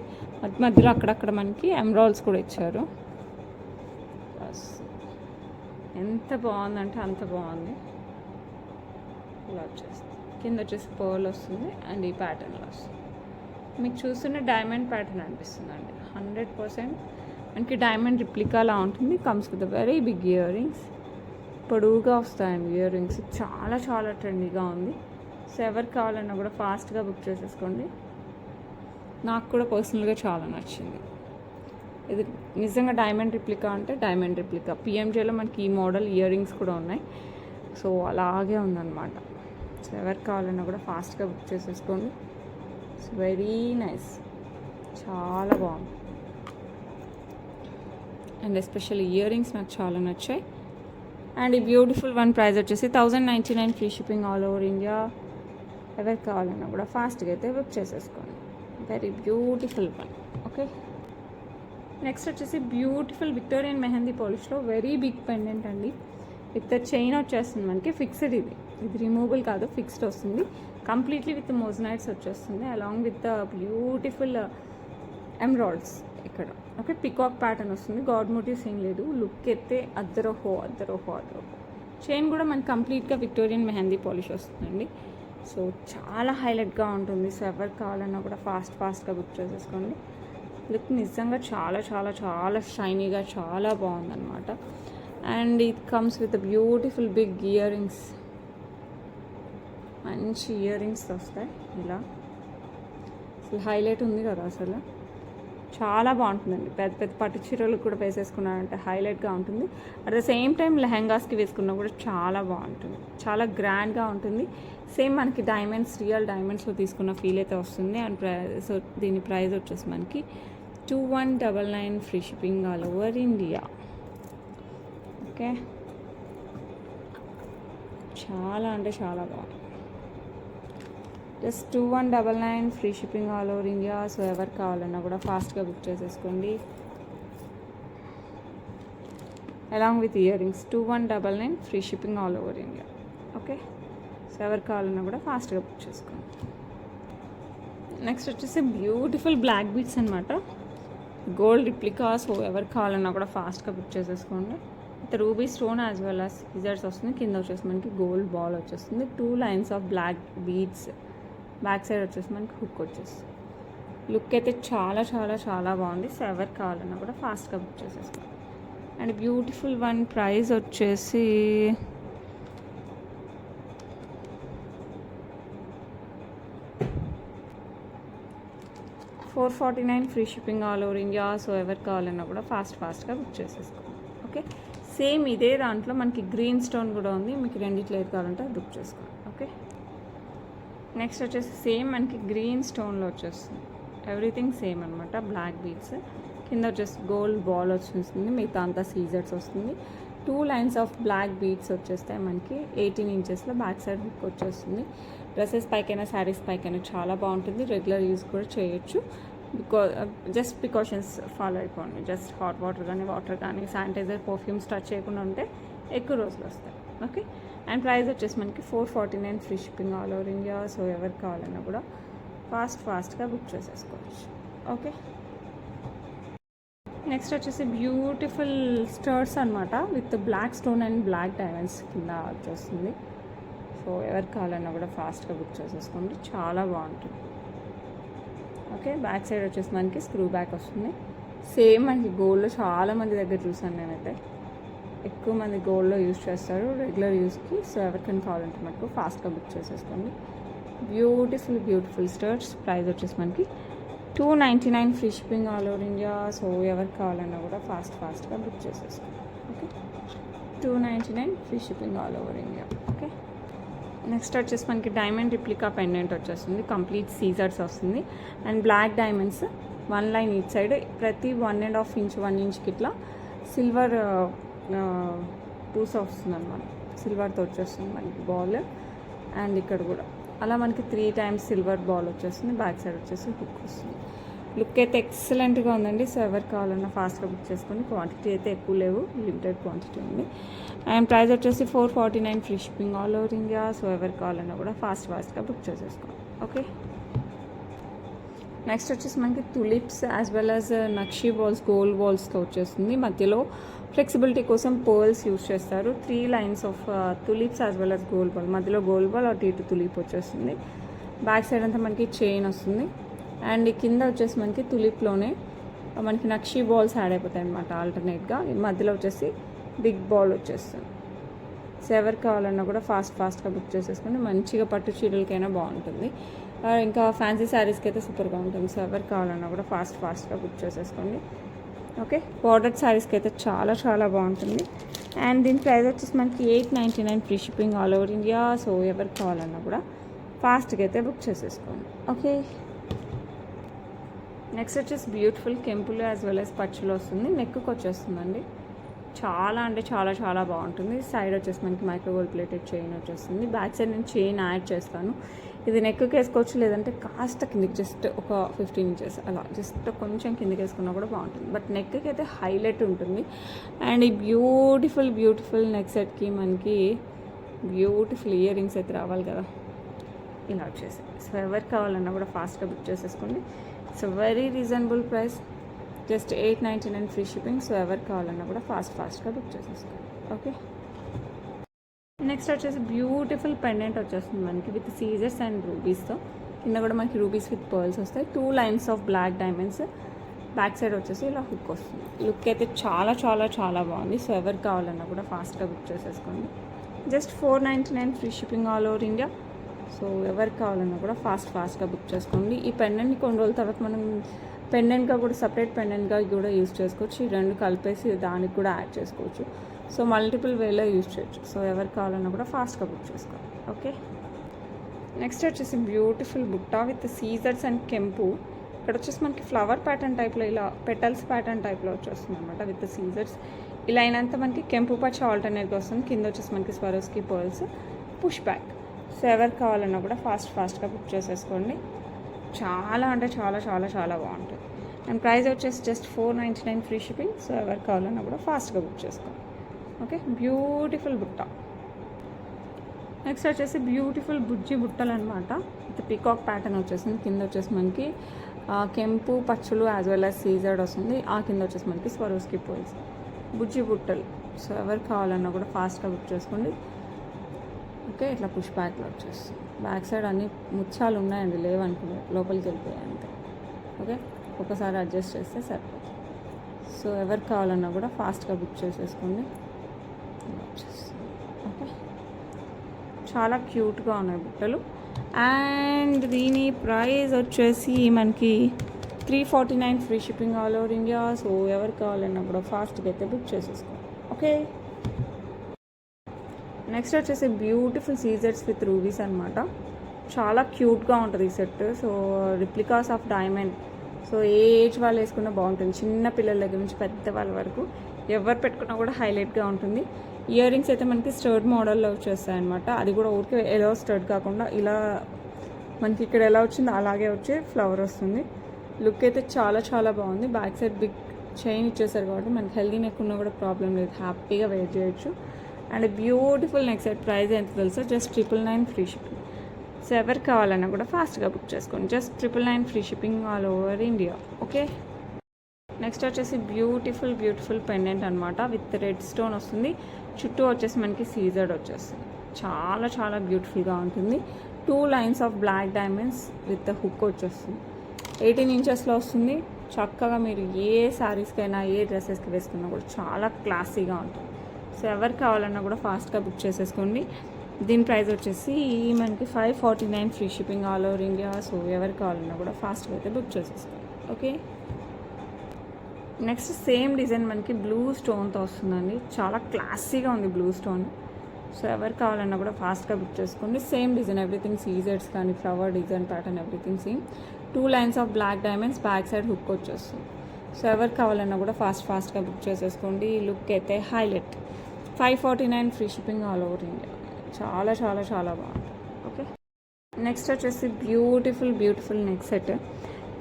మధ్యలో అక్కడక్కడ మనకి ఎమరాల్డ్స్ కూడా ఇచ్చారు. ఎంత బాగుందంటే అంత బాగుంది. ఇలా వచ్చేస్తుంది. కింద వచ్చేసి పర్ల్ వస్తుంది అండ్ ఈ ప్యాటర్న్లో వస్తుంది. మీకు చూస్తున్న డైమండ్ ప్యాటర్న్ అనిపిస్తుందండి. 100% మనకి డైమండ్ రిప్లికాలా ఉంటుంది. Comes with very big ear rings. పొడవుగా వస్తాయండి ఇయర్ రింగ్స్. చాలా ట్రెండీగా ఉంది. సో ఎవరికి కావాలన్నా కూడా ఫాస్ట్గా బుక్ చేసేసుకోండి. నాకు కూడా పర్సనల్గా చాలా నచ్చింది. ఇది నిజంగా డైమండ్ రిప్లికా అంటే డైమండ్ రిప్లికా. పిఎంజేలో మనకి ఈ మోడల్ ఇయర్ రింగ్స్ కూడా ఉన్నాయి. సో అలాగే ఉందన్నమాట. సో ఎవరికి కావాలన్నా కూడా ఫాస్ట్గా బుక్ చేసేసుకోండి. ఇట్స్ వెరీ నైస్, చాలా బాగుంది. అండ్ ఎస్పెషల్లీ ఇయర్ రింగ్స్ నాకు చాలా నచ్చాయి. అండ్ ఈ బ్యూటిఫుల్ వన్ ప్రైస్ వచ్చేసి 1099 free shipping all over India. ఎవరికి కావాలన్నా కూడా ఫాస్ట్గా అయితే బుక్ చేసేసుకోండి. Very beautiful one. Okay, next వచ్చేసి బ్యూటిఫుల్ విక్టోరియన్ మెహందీ పాలిష్లో వెరీ బిగ్ పెండెంట్ అండి. విత్ చైన్ వచ్చేస్తుంది మనకి. ఫిక్స్డ్ ఇది రిమూవబుల్ కాదు, ఫిక్స్డ్ వస్తుంది. కంప్లీట్లీ విత్ మోజనైట్స్ వచ్చేస్తుంది అలాంగ్ విత్ బ్యూటిఫుల్ ఎమరాల్డ్స్ ఇక్కడ. ఓకే, పికాక్ ప్యాటర్న్ వస్తుంది. గాడ్ మోటివ్స్ ఏం లేదు. లుక్ అయితే అద్దరహో. చైన్ కూడా మనకి కంప్లీట్గా విక్టోరియన్ మెహందీ పాలిష్ వస్తుందండి. సో చాలా హైలైట్గా ఉంటుంది. సో ఎవరికి కావాలన్నా కూడా ఫాస్ట్గా బుక్ చేసేసుకోండి. లుక్ నిజంగా చాలా చాలా చాలా షైనీగా చాలా బాగుందన్నమాట. And it comes with beautiful big year rings. మంచి ఇయర్ రింగ్స్ వస్తాయి ఇలా. అసలు హైలైట్ ఉంది కదా, అసలు చాలా బాగుంటుందండి. పెద్ద పెద్ద పట్టు చీరలకు కూడా వేసేసుకున్నారంటే హైలైట్గా ఉంటుంది. అట్ ద సేమ్ టైం లెహెంగాస్కి వేసుకున్నా కూడా చాలా బాగుంటుంది, చాలా గ్రాండ్గా ఉంటుంది. సేమ్ మనకి డైమండ్స్, రియల్ డైమండ్స్లో తీసుకున్న ఫీల్ అయితే వస్తుంది. అండ్ సో దీని ప్రైస్ వచ్చేసి మనకి 2199 free shipping all over India. Okay, చాలా అంటే చాలా బాగుంది. Just 2199 free shipping all over India. So ఎవరికి కావాలన్నా కూడా ఫాస్ట్గా బుక్ చేసేసుకోండి. Along with ear rings 2199 free shipping all over India. Okay, so ఎవరికి కావాలన్నా కూడా ఫాస్ట్గా బుక్ చేసుకోండి. నెక్స్ట్ వచ్చేసి బ్యూటిఫుల్ బ్లాక్ బీడ్స్ అనమాట, గోల్డ్ రిప్లికా. సో ఎవరికి కావాలన్నా కూడా ఫాస్ట్గా బుక్ చేసేసుకోండి. With ruby stone as well as scissors వస్తుంది. కింద వచ్చేసి మనకి గోల్డ్ బాల్ వచ్చేస్తుంది. 2 lines of black beads. Back side వచ్చేసి మనకి హుక్ వచ్చేస్తుంది. లుక్ అయితే చాలా చాలా చాలా బాగుంది. సో ఎవరికి కావాలన్నా కూడా ఫాస్ట్గా బుక్ చేసేసుకోండి. అండ్ బ్యూటిఫుల్ వన్ ప్రైస్ వచ్చేసి $449 free shipping all over India. So ఎవరికి కావాలన్నా కూడా ఫాస్ట్గా బుక్ చేసేసుకోండి. ఓకే, సేమ్ ఇదే దాంట్లో మనకి గ్రీన్ స్టోన్ కూడా ఉంది. మీకు రెండిట్లో ఏది కావాలంటే బుక్ చేసుకోండి. ఓకే, నెక్స్ట్ వచ్చేసి సేమ్ మనకి గ్రీన్ స్టోన్లో వచ్చేస్తుంది. ఎవ్రీథింగ్ సేమ్ అనమాట. బ్లాక్ బీడ్స్ కింద వచ్చేసి గోల్డ్ బాల్ వచ్చేస్తుంది. మిగతా అంతా సీజర్స్ వస్తుంది. 2 లైన్స్ ఆఫ్ బ్లాక్ బీడ్స్ వచ్చేస్తాయి మనకి. 18 ఇంచెస్లో బ్యాక్ సైడ్ హుక్ వచ్చేస్తుంది. డ్రెస్సెస్ పైకైనా శారీస్ పైకైనా చాలా బాగుంటుంది. రెగ్యులర్ యూస్ కూడా చేయొచ్చు. జస్ట్ ప్రికాషన్స్ ఫాలో అయిపోండి. జస్ట్ హాట్ వాటర్ కానీ శానిటైజర్, పర్ఫ్యూమ్స్ టచ్ చేయకుండా ఉంటే ఎక్కువ రోజులు వస్తాయి. ఓకే, అండ్ ప్రైస్ వచ్చేసి మనకి 449 free shipping all over India. So ఎవరికి కావాలన్నా కూడా ఫాస్ట్గా బుక్ చేసేసుకోవచ్చు. ఓకే, నెక్స్ట్ వచ్చేసి బ్యూటిఫుల్ స్టర్ట్స్ అనమాట with black stone and black diamonds కింద వచ్చేస్తుంది. సో ఎవరికి కావాలన్నా కూడా ఫాస్ట్గా బుక్ చేసేసుకోండి. చాలా బాగుంటుంది. ఓకే, బ్యాక్ సైడ్ వచ్చేసి మనకి స్క్రూ బ్యాక్ వస్తుంది. సేమ్ మనకి గోల్డ్లో చాలామంది దగ్గర చూసాను నేనైతే. ఎక్కువ మంది గోల్డ్లో యూజ్ చేస్తారు రెగ్యులర్ యూస్కి. సో ఎవరికైనా కావాలంటే మనకు ఫాస్ట్గా బుక్ చేసేసుకోండి. బ్యూటిఫుల్ స్టర్ట్స్. ప్రైస్ వచ్చేసి మనకి 299 free shipping all over India. So ఎవరికి కావాలన్నా కూడా ఫాస్ట్గా బుక్ చేసేసుకోండి. Okay, 299 free shipping all over India. Okay, next వచ్చేసి మనకి డైమండ్ రిప్లికా పెండెంట్ వచ్చేస్తుంది. కంప్లీట్ సీజర్స్ వస్తుంది. And black diamonds 1 line each side. ప్రతి 1.5 ఇంచ్ 1 ఇంచ్కి ఇట్లా సిల్వర్ పూస వస్తుంది అనమాట. సిల్వర్తో వచ్చేస్తుంది మనకి బాల్. అండ్ ఇక్కడ కూడా అలా మనకి 3 టైమ్స్ సిల్వర్ బాల్ వచ్చేస్తుంది. బ్యాక్ సైడ్ వచ్చేసి హుక్ వస్తుంది. లుక్ అయితే ఎక్సలెంట్గా ఉందండి. సో ఎవరికి కావాలన్నా ఫాస్ట్గా బుక్ చేసుకోండి. క్వాంటిటీ అయితే ఎక్కువ లేవు, లిమిటెడ్ క్వాంటిటీ ఉంది. అండ్ ప్రైస్ వచ్చేసి 449 free shipping all over India. So ఎవరికి కావాలన్నా కూడా ఫాస్ట్గా బుక్ చేసేసుకోండి. ఓకే, నెక్స్ట్ వచ్చేసి మనకి tulips as well as nakshi balls, gold బాల్స్తో వచ్చేస్తుంది. మధ్యలో ఫ్లెక్సిబిలిటీ కోసం పర్ల్స్ యూజ్ చేస్తారు. 3 lines of tulips as well as gold ball. మధ్యలో గోల్డ్ బాల్ అటు ఇటు తులిప్ వచ్చేస్తుంది. బ్యాక్ సైడ్ అంతా మనకి చైన్ వస్తుంది. అండ్ కింద వచ్చేసి మనకి తులిప్లోనే మనకి నక్షీ బాల్స్ యాడ్ అయిపోతాయి అనమాట ఆల్టర్నేట్గా. మధ్యలో వచ్చేసి బిగ్ బాల్ వచ్చేస్తుంది. సో ఎవరికి కావాలన్నా కూడా ఫాస్ట్గా బుక్ చేసేసుకుని మంచిగా పట్టు చీరలకైనా బాగుంటుంది. ఇంకా ఫ్యాన్సీ శారీస్కి అయితే సూపర్గా ఉంటుంది. సో ఎవరికి కావాలన్నా కూడా ఫాస్ట్గా బుక్ చేసేసుకోండి. ఓకే, బార్డర్ శారీస్కి అయితే చాలా చాలా బాగుంటుంది. అండ్ దీని ప్రైస్ వచ్చేసి మనకి 899 free shipping all over India. So ఎవరికి కావాలన్నా కూడా ఫాస్ట్గా అయితే బుక్ చేసేసుకోండి. ఓకే, నెక్స్ట్ వచ్చేసి బ్యూటిఫుల్ కెంపులు యాజ్ వెల్ యాజ్ పచ్చులు వస్తుంది. నెక్కి వచ్చేస్తుందండి. చాలా అంటే చాలా చాలా బాగుంటుంది. సైడ్ వచ్చేసి మనకి మైక్రోగోల్డ్ ప్లేటెడ్ చైన్ వచ్చేస్తుంది. బ్యాక్ సైడ్ నేను చైన్ యాడ్ చేస్తాను. ఇది నెక్కి వేసుకోవచ్చు, లేదంటే కాస్త కిందికి జస్ట్ ఒక 15 ఇంచెస్ అలా జస్ట్ కొంచెం కిందికి వేసుకున్నా కూడా బాగుంటుంది. బట్ నెక్కి అయితే హైలైట్ ఉంటుంది. అండ్ ఈ బ్యూటిఫుల్ బ్యూటిఫుల్ నెక్ సెట్కి మనకి బ్యూటిఫుల్ ఇయర్ రింగ్స్ అయితే రావాలి కదా, ఇలా వచ్చేసి. సో ఎవరికి కావాలన్నా కూడా ఫాస్ట్గా బుక్ చేసేసుకోండి. It's very reasonable price, just 899 free shipping. So ఎవరికి కావాలన్నా కూడా ఫాస్ట్గా బుక్ చేసేసుకోండి. ఓకే, నెక్స్ట్ వచ్చేసి బ్యూటిఫుల్ పెండెంట్ వచ్చేస్తుంది మనకి విత్ సీజర్స్ అండ్ రూబీస్తో. కింద కూడా మనకి రూబీస్ విత్ పర్ల్స్ వస్తాయి. 2 lines of black diamonds. Back side వచ్చేసి ఇలా హుక్ వస్తుంది. లుక్ అయితే చాలా చాలా చాలా బాగుంది. సో ఎవరికి కావాలన్నా కూడా ఫాస్ట్గా బుక్ చేసేసుకోండి. Just 499 free shipping all over India. So ఎవరికి కావాలన్నా కూడా ఫాస్ట్గా బుక్ చేసుకోండి. ఈ పెండెంట్ని కొన్ని రోజుల తర్వాత మనం పెండెంట్గా కూడా సపరేట్ పెండెంట్గా కూడా యూజ్ చేసుకోవచ్చు. ఈ రెండు కలిపేసి దానికి కూడా యాడ్ చేసుకోవచ్చు. సో మల్టిపుల్ వేలో యూజ్ చేయొచ్చు. సో ఎవరికి కావాలన్నా కూడా ఫాస్ట్గా బుక్ చేసుకోవాలి. ఓకే, నెక్స్ట్ వచ్చేసి బ్యూటిఫుల్ బుట్ట విత్ సీజర్స్ అండ్ కెంపు. ఇక్కడ వచ్చేసి మనకి ఫ్లవర్ ప్యాటర్న్ టైప్లో ఇలా పెటల్స్ ప్యాటర్న్ టైప్లో వచ్చేస్తుంది అనమాట విత్ సీజర్స్. ఇలా అయినంత మనకి కెంపు పచ్చ ఆల్టర్నేట్గా వస్తుంది. కింద వచ్చేసి మనకి Swarovski pearls, push back. So ఎవరికి కావాలన్నా కూడా ఫాస్ట్గా బుక్ చేసేసుకోండి. చాలా అంటే చాలా చాలా చాలా బాగుంటుంది. అండ్ ప్రైస్ వచ్చేసి జస్ట్ 499 ఫ్రీ షిప్పింగ్. సో ఎవరికి కావాలన్నా కూడా ఫాస్ట్గా బుక్ చేసుకోండి. ఓకే, బ్యూటిఫుల్ బుట్ట. నెక్స్ట్ వచ్చేసి బ్యూటిఫుల్ బుజ్జి బుట్టలు అనమాట విత్ పీకాక్ ప్యాటర్న్ వచ్చేసింది. కింద వచ్చేసి మనకి కెంపు పచ్చులు యాజ్ వెల్ యాజ్ సీజర్డ్ వస్తుంది. ఆ కింద వచ్చేసి మనకి స్వరోస్కి పోల్స్ బుజ్జి బుట్టలు. సో ఎవరికి కావాలన్నా కూడా ఫాస్ట్గా బుక్ చేసుకోండి. ఓకే, ఇట్లా పుష్ బ్యాక్లో వచ్చేస్తుంది. బ్యాక్ సైడ్ అన్ని ముత్యాలు ఉన్నాయండి, లేవనుకున్నాయి, లోపలికి వెళ్ళిపోయాయి అంతే. ఓకే, ఒకసారి అడ్జస్ట్ చేస్తే సరిపోతుంది. సో ఎవరికి కావాలన్నా కూడా ఫాస్ట్గా బుక్ చేసేసుకోండి. ఓకే, చాలా క్యూట్గా ఉన్నాయి బుట్టలు. అండ్ దీని ప్రైస్ వచ్చేసి మనకి 349 free shipping all over India. So ఎవరికి కావాలన్నా కూడా ఫాస్ట్గా అయితే బుక్ చేసేసుకోండి. ఓకే, నెక్స్ట్ వచ్చేసి బ్యూటిఫుల్ సీజర్స్ విత్ రూబీస్ అనమాట. చాలా క్యూట్గా ఉంటుంది ఈ set. So replicas of diamond. So A age వాళ్ళు వేసుకున్నా బాగుంటుంది. చిన్న పిల్లల దగ్గర నుంచి పెద్దవాళ్ళ వరకు ఎవరు పెట్టుకున్నా కూడా హైలైట్గా ఉంటుంది. ఇయర్ రింగ్స్ అయితే మనకి స్టర్డ్ మోడల్లో వచ్చేస్తాయి అనమాట. అది కూడా ఊరికే ఎలా స్టర్డ్ కాకుండా ఇలా మనకి ఇక్కడ ఎలా వచ్చిందో అలాగే వచ్చి ఫ్లవర్ వస్తుంది. లుక్ అయితే చాలా చాలా బాగుంది. బ్యాక్ సైడ్ బిగ్ చైన్ ఇచ్చేసారు కాబట్టి మనకి హెల్దీ నెక్ ఉన్నా కూడా ప్రాబ్లం లేదు, హ్యాపీగా వేర్ చేయొచ్చు. And beautiful neck set. Price ఎంత తెలుసా, జస్ట్ 999 ఫ్రీ షిప్పింగ్. సో ఎవరికి కావాలన్నా కూడా ఫాస్ట్గా బుక్ చేసుకోండి. Just 999 free shipping all over India. Okay, next వచ్చేసి బ్యూటిఫుల్ పెండెంట్ అనమాట విత్ రెడ్ స్టోన్ వస్తుంది. చుట్టూ వచ్చేసి మనకి సీజర్డ్ వచ్చేస్తుంది. చాలా చాలా బ్యూటిఫుల్గా ఉంటుంది. 2 lines of black diamonds with hook వచ్చేస్తుంది. 18 ఇంచెస్లో వస్తుంది. చక్కగా మీరు ఏ శారీస్కైనా ఏ డ్రెస్సెస్కి వేసుకున్నా కూడా చాలా క్లాసీగా ఉంటుంది. సో ఎవరికి కావాలన్నా కూడా ఫాస్ట్గా బుక్ చేసేసుకోండి. దీని ప్రైస్ వచ్చేసి మనకి 549 free shipping all over India. So ఎవరికి కావాలన్నా కూడా ఫాస్ట్గా అయితే బుక్ చేసేసుకోండి. ఓకే, నెక్స్ట్ సేమ్ డిజైన్ మనకి బ్లూ స్టోన్తో వస్తుందండి. చాలా క్లాసీగా ఉంది బ్లూ స్టోన్. సో ఎవరికి కావాలన్నా కూడా ఫాస్ట్గా బుక్ చేసుకోండి. సేమ్ డిజైన్, ఎవ్రీథింగ్ సీజర్స్ కానీ flower design pattern everything same. 2 lines of black diamonds, back side hook వచ్చేస్తుంది. సో ఎవరికి కావాలన్నా కూడా ఫాస్ట్గా బుక్ చేసేసుకోండి. లుక్ అయితే highlight. 549 free shipping all over India. చాలా చాలా చాలా బాగుంటుంది. ఓకే, నెక్స్ట్ వచ్చేసి బ్యూటిఫుల్ నెక్ సెట్.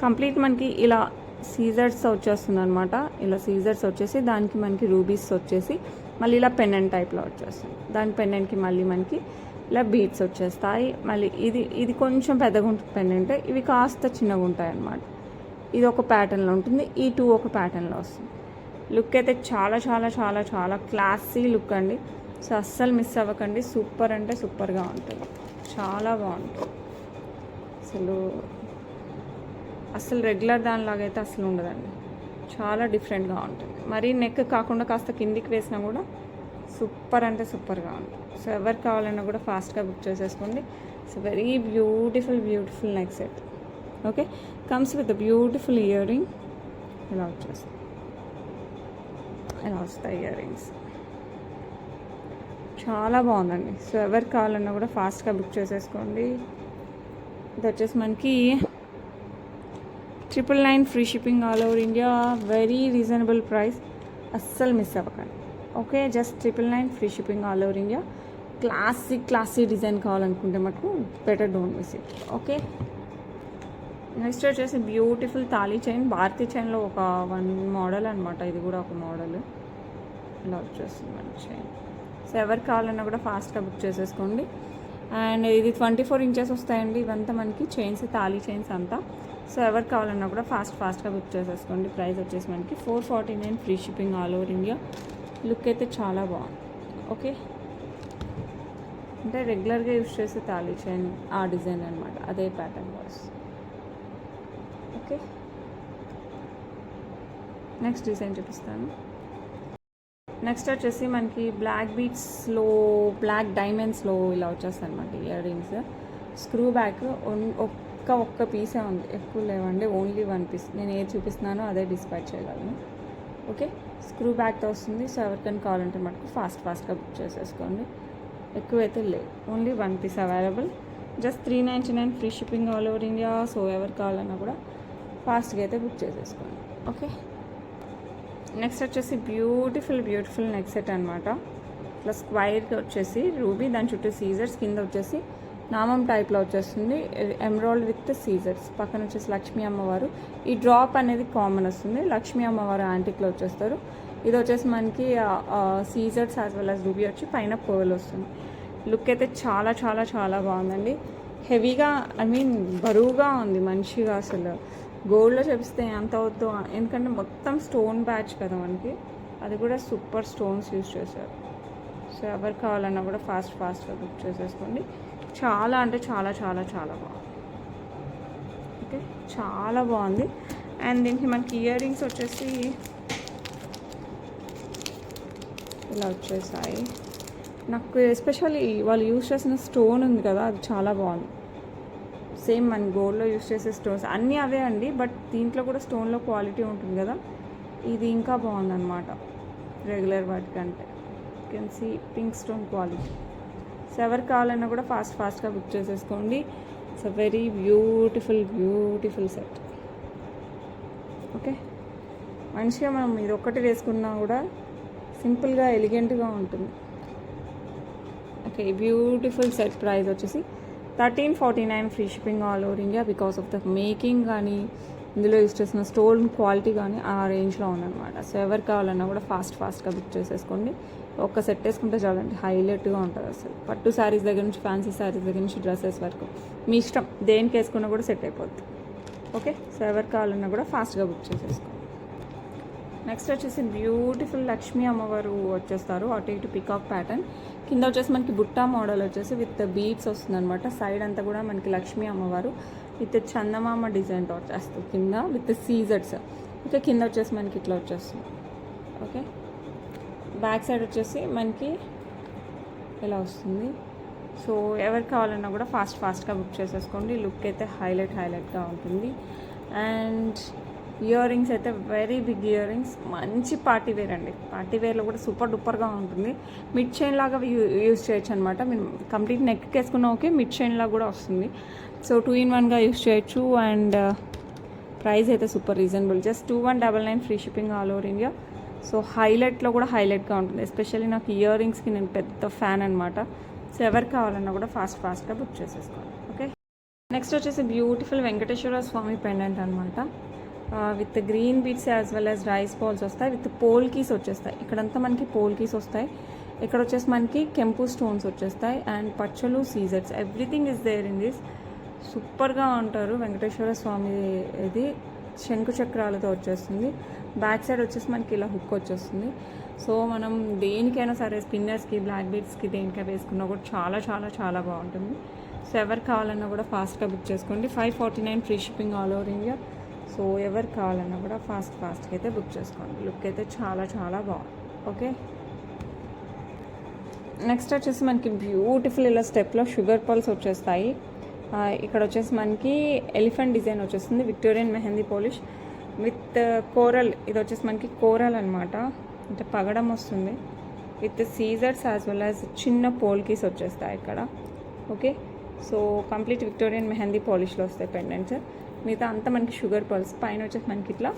కంప్లీట్ మనకి ఇలా సీజర్స్ వచ్చేస్తుంది అనమాట. ఇలా సీజర్స్ వచ్చేసి దానికి మనకి రూబీస్ వచ్చేసి మళ్ళీ ఇలా పెండెంట్ టైప్లో వచ్చేస్తుంది. దాని పెండెంట్కి మళ్ళీ మనకి ఇలా బీడ్స్ వచ్చేస్తాయి. మళ్ళీ ఇది కొంచెం పెద్దగా ఉంటుంది పెండెంట్. ఇవి కాస్త చిన్నగా ఉంటాయి అన్నమాట. ఇది ఒక ప్యాటర్న్లో ఉంటుంది, ఈ 2 ఒక ప్యాటర్న్లో వస్తుంది. లుక్ అయితే చాలా చాలా చాలా చాలా క్లాసీ లుక్ అండి. సో అస్సలు మిస్ అవ్వకండి. సూపర్ అంటే సూపర్గా ఉంటుంది. చాలా బాగుంటుంది. అసలు రెగ్యులర్ దానిలాగా అయితే అసలు ఉండదండి. చాలా డిఫరెంట్గా ఉంటుంది. మరీ నెక్ కాకుండా కాస్త కిందికి వేసినా కూడా సూపర్ అంటే సూపర్గా ఉంటుంది. సో ఎవరికి కావాలన్నా కూడా ఫాస్ట్గా బుక్ చేసేసుకోండి. So very beautiful neck set. Okay, comes with beautiful ear ring ఇలా వచ్చేస్తుంది. ఇలా వస్తాయి ఇయర్ రింగ్స్. చాలా బాగుందండి. సో ఎవరు కావాలన్నా కూడా ఫాస్ట్గా బుక్ చేసేసుకోండి. ఇది వచ్చేసి మనకి 999 free shipping all over India. Very reasonable price, అస్సలు మిస్ అవ్వకండి. Okay, just 999 free shipping all over India. Classy design కావాలనుకుంటే మటుకు better don't miss it. Okay, next వచ్చేసి బ్యూటిఫుల్ తాళీ చైన్. భారతీ చైన్లో ఒక 1 మోడల్ అనమాట. ఇది కూడా ఒక మోడల్. ఇలా వచ్చేస్తుంది మన చైన్. సో ఎవరికి కావాలన్నా కూడా ఫాస్ట్గా బుక్ చేసేసుకోండి. అండ్ ఇది 24 ఇంచెస్ వస్తాయండి. ఇవంతా మనకి చైన్స్, తాళీ చైన్స్ అంతా. సో ఎవరికి కావాలన్నా కూడా ఫాస్ట్గా బుక్ చేసేసుకోండి. ప్రైస్ వచ్చేసి మనకి 449 free shipping all over India. Look అయితే చాలా బాగుంది. ఓకే, అంటే రెగ్యులర్గా యూస్ చేసే తాళీ చైన్ ఆ డిజైన్ అనమాట, అదే pattern voice. Okay, next design చూపిస్తాను. నెక్స్ట్ వచ్చేసి మనకి బ్లాక్ బీట్స్లో, బ్లాక్ డైమండ్స్లో ఇలా వచ్చేస్తాయి అనమాట ఇయర్ రింగ్స్. స్క్రూ బ్యాక్ ఒక్క పీసే ఉంది, ఎక్కువ లేవండి. Only 1 piece. నేను ఏది చూపిస్తున్నానో అదే డిస్పాచ్ చేయగలను. ఓకే, స్క్రూ బ్యాక్తో వస్తుంది. సో ఎవరికైనా కావాలంటే మటుకు ఫాస్ట్గా బుక్ చేసేసుకోండి. ఎక్కువైతే లేవు, only 1 piece available. Just 399 free shipping all over India. So ఎవరు కావాలన్నా కూడా ఫాస్ట్గా అయితే బుక్ చేసేసుకోండి. ఓకే, నెక్స్ట్ వచ్చేసి బ్యూటిఫుల్ నెక్ సెట్ అనమాట. ఇట్లా స్క్వైర్గా వచ్చేసి రూబీ, దాని చుట్టూ సీజర్స్, కింద వచ్చేసి నామం టైప్లో వచ్చేస్తుంది. ఎమరాల్డ్ విత్ సీజర్స్. పక్కన వచ్చేసి లక్ష్మీ అమ్మవారు. ఈ డ్రాప్ అనేది కామన్ వస్తుంది. లక్ష్మీ అమ్మవారు యాంటిక్లో వచ్చేస్తారు. ఇది వచ్చేసి మనకి సీజర్స్ యాజ్ వెల్ యాజ్ రూబీ వచ్చి పైన పర్ల్ వస్తుంది. లుక్ అయితే చాలా బాగుందండి. హెవీగా, బరువుగా ఉంది మంచిగా. అసలు గోల్డ్లో చేపిస్తే ఎంత అవుద్దో, ఎందుకంటే మొత్తం స్టోన్ బ్యాచ్ కదా మనకి. అది కూడా సూపర్ స్టోన్స్ యూజ్ చేశారు. సో ఎవరు కావాలన్నా కూడా ఫాస్ట్గా బుక్ చేసేసుకోండి. చాలా బాగుంది. ఓకే, చాలా బాగుంది. అండ్ దీనికి మనకి ఇయర్ రింగ్స్ వచ్చేసి ఇలా వచ్చేసాయి. నాకు ఎస్పెషల్లీ వాళ్ళు యూజ్ చేసిన స్టోన్ ఉంది కదా, అది చాలా బాగుంది. సేమ్ మన గోల్డ్లో యూజ్ చేసే స్టోన్స్ అన్నీ అవే అండి, బట్ దీంట్లో కూడా స్టోన్లో క్వాలిటీ ఉంటుంది కదా, ఇది ఇంకా బాగుందన్నమాట రెగ్యులర్ వాటికంటే. You can see pink stone quality. So ఎవరికి కావాలన్నా కూడా ఫాస్ట్గా బుక్ చేసేసుకోండి. It's a very beautiful set. Okay, మంచిగా మనం ఇది ఒక్కటి వేసుకున్నా కూడా సింపుల్గా ఎలిగెంట్గా ఉంటుంది. Okay, beautiful set. ప్రైస్ వచ్చేసి 1349 free shipping all over India. Because of the making కానీ, ఇందులో యూజ్ చేసిన స్టోన్ క్వాలిటీ కానీ ఆ రేంజ్లో ఉందన్నమాట. సో ఎవరు కావాలన్నా కూడా ఫాస్ట్గా బుక్ చేసేసుకోండి. ఒక్క సెట్ వేసుకుంటే చాలండి, హైలైట్గా ఉంటుంది అసలు. పట్టు శారీస్ దగ్గర నుంచి, ఫ్యాన్సీ శారీస్ దగ్గర నుంచి డ్రెస్సెస్ వరకు మీ ఇష్టం, దేనికి వేసుకున్నా కూడా సెట్ అయిపోద్ది. ఓకే, సో ఎవరు కావాలన్నా కూడా ఫాస్ట్గా బుక్ చేసేసుకోండి. నెక్స్ట్ వచ్చేసి బ్యూటిఫుల్ లక్ష్మీ అమ్మవారు వచ్చేస్తారు. అటు ఇటు పికాక్ ప్యాటర్న్. కింద వచ్చేసి మనకి బుట్టా మోడల్ వచ్చేసి విత్ బీడ్స్ వస్తుంది అనమాట. సైడ్ అంతా కూడా మనకి లక్ష్మీ అమ్మవారు విత్ చందమామ డిజైన్తో వచ్చేస్తుంది కింద, విత్ సీజర్స్. ఓకే, కింద వచ్చేసి మనకి ఇట్లా వచ్చేస్తుంది. ఓకే, బ్యాక్ సైడ్ వచ్చేసి మనకి ఇలా వస్తుంది. సో ఎవరికి కావాలన్నా కూడా ఫాస్ట్గా బుక్ చేసేసుకోండి. లుక్ అయితే హైలైట్గా ఉంటుంది. అండ్ ఇయర్ రింగ్స్ అయితే వెరీ బిగ్ ఇయర్ రింగ్స్, మంచి పార్టీ వేర్ అండి. పార్టీ వేర్లో కూడా సూపర్ డూపర్గా ఉంటుంది. మిడ్ చైన్ లాగా యూజ్ చేయొచ్చు అనమాట. మీరు కంప్లీట్ నెక్ వేసుకున్న ఓకే, మిడ్ చైన్ లాగా కూడా వస్తుంది. సో 2-in-1గా యూజ్ చేయొచ్చు. అండ్ ప్రైస్ అయితే super reasonable. Just 2199 free shipping all over India. So హైలైట్లో కూడా హైలైట్గా ఉంటుంది. ఎస్పెషల్లీ నాకు ఇయర్ రింగ్స్కి నేను పెద్ద ఫ్యాన్ అనమాట. సో ఎవరికి కావాలన్నా కూడా ఫాస్ట్గా బుక్ చేసేసుకోండి. ఓకే, నెక్స్ట్ వచ్చేసి బ్యూటిఫుల్ వెంకటేశ్వర స్వామి పెండెంట్ అనమాట. With green beats as well as rice balls వస్తాయి. విత్ పోల్ కీస్ వచ్చేస్తాయి. ఇక్కడంతా మనకి పోల్ కీస్ వస్తాయి. ఇక్కడ వచ్చేసి మనకి కెంపు స్టోన్స్ వచ్చేస్తాయి. అండ్ పచ్చలు, సీజర్స్, everything is there in this. సూపర్గా ఉంటారు వెంకటేశ్వర స్వామి. ఇది శంకు చక్రాలతో వచ్చేస్తుంది. బ్యాక్ సైడ్ వచ్చేసి మనకి ఇలా హుక్ వచ్చేస్తుంది. సో మనం దేనికైనా సరే, స్పిన్నర్స్కి, బ్లాక్ బీడ్స్కి, దేనికైనా వేసుకున్నా కూడా చాలా బాగుంటుంది. సో ఎవరు కావాలన్నా కూడా ఫాస్ట్గా బుక్ చేసుకోండి. 549 free shipping all over India. So ఎవరు కావాలన్నా కూడా ఫాస్ట్గా అయితే బుక్ చేసుకోండి. లుక్ అయితే చాలా బాగుంది. ఓకే, నెక్స్ట్ వచ్చేసి మనకి బ్యూటిఫుల్ ఇలా స్టెప్లో షుగర్ పర్ల్స్ వచ్చేస్తాయి. ఇక్కడ వచ్చేసి మనకి ఎలిఫెంట్ డిజైన్ వచ్చేస్తుంది. Victorian mehndi polish with coral. ఇది వచ్చేసి మనకి కోరల్ అనమాట. అంటే పగడం వస్తుంది విత్ సీజర్స్ యాజ్ వెల్ యాజ్ చిన్న పోల్కీస్ వచ్చేస్తాయి ఇక్కడ. Okay, so complete Victorian mehndi పాలిష్లో వస్తాయి పెండెంట్స్. మిగతా అంతా మనకి షుగర్ పర్ల్స్, పైన వచ్చేసి మనకి ఇట్లా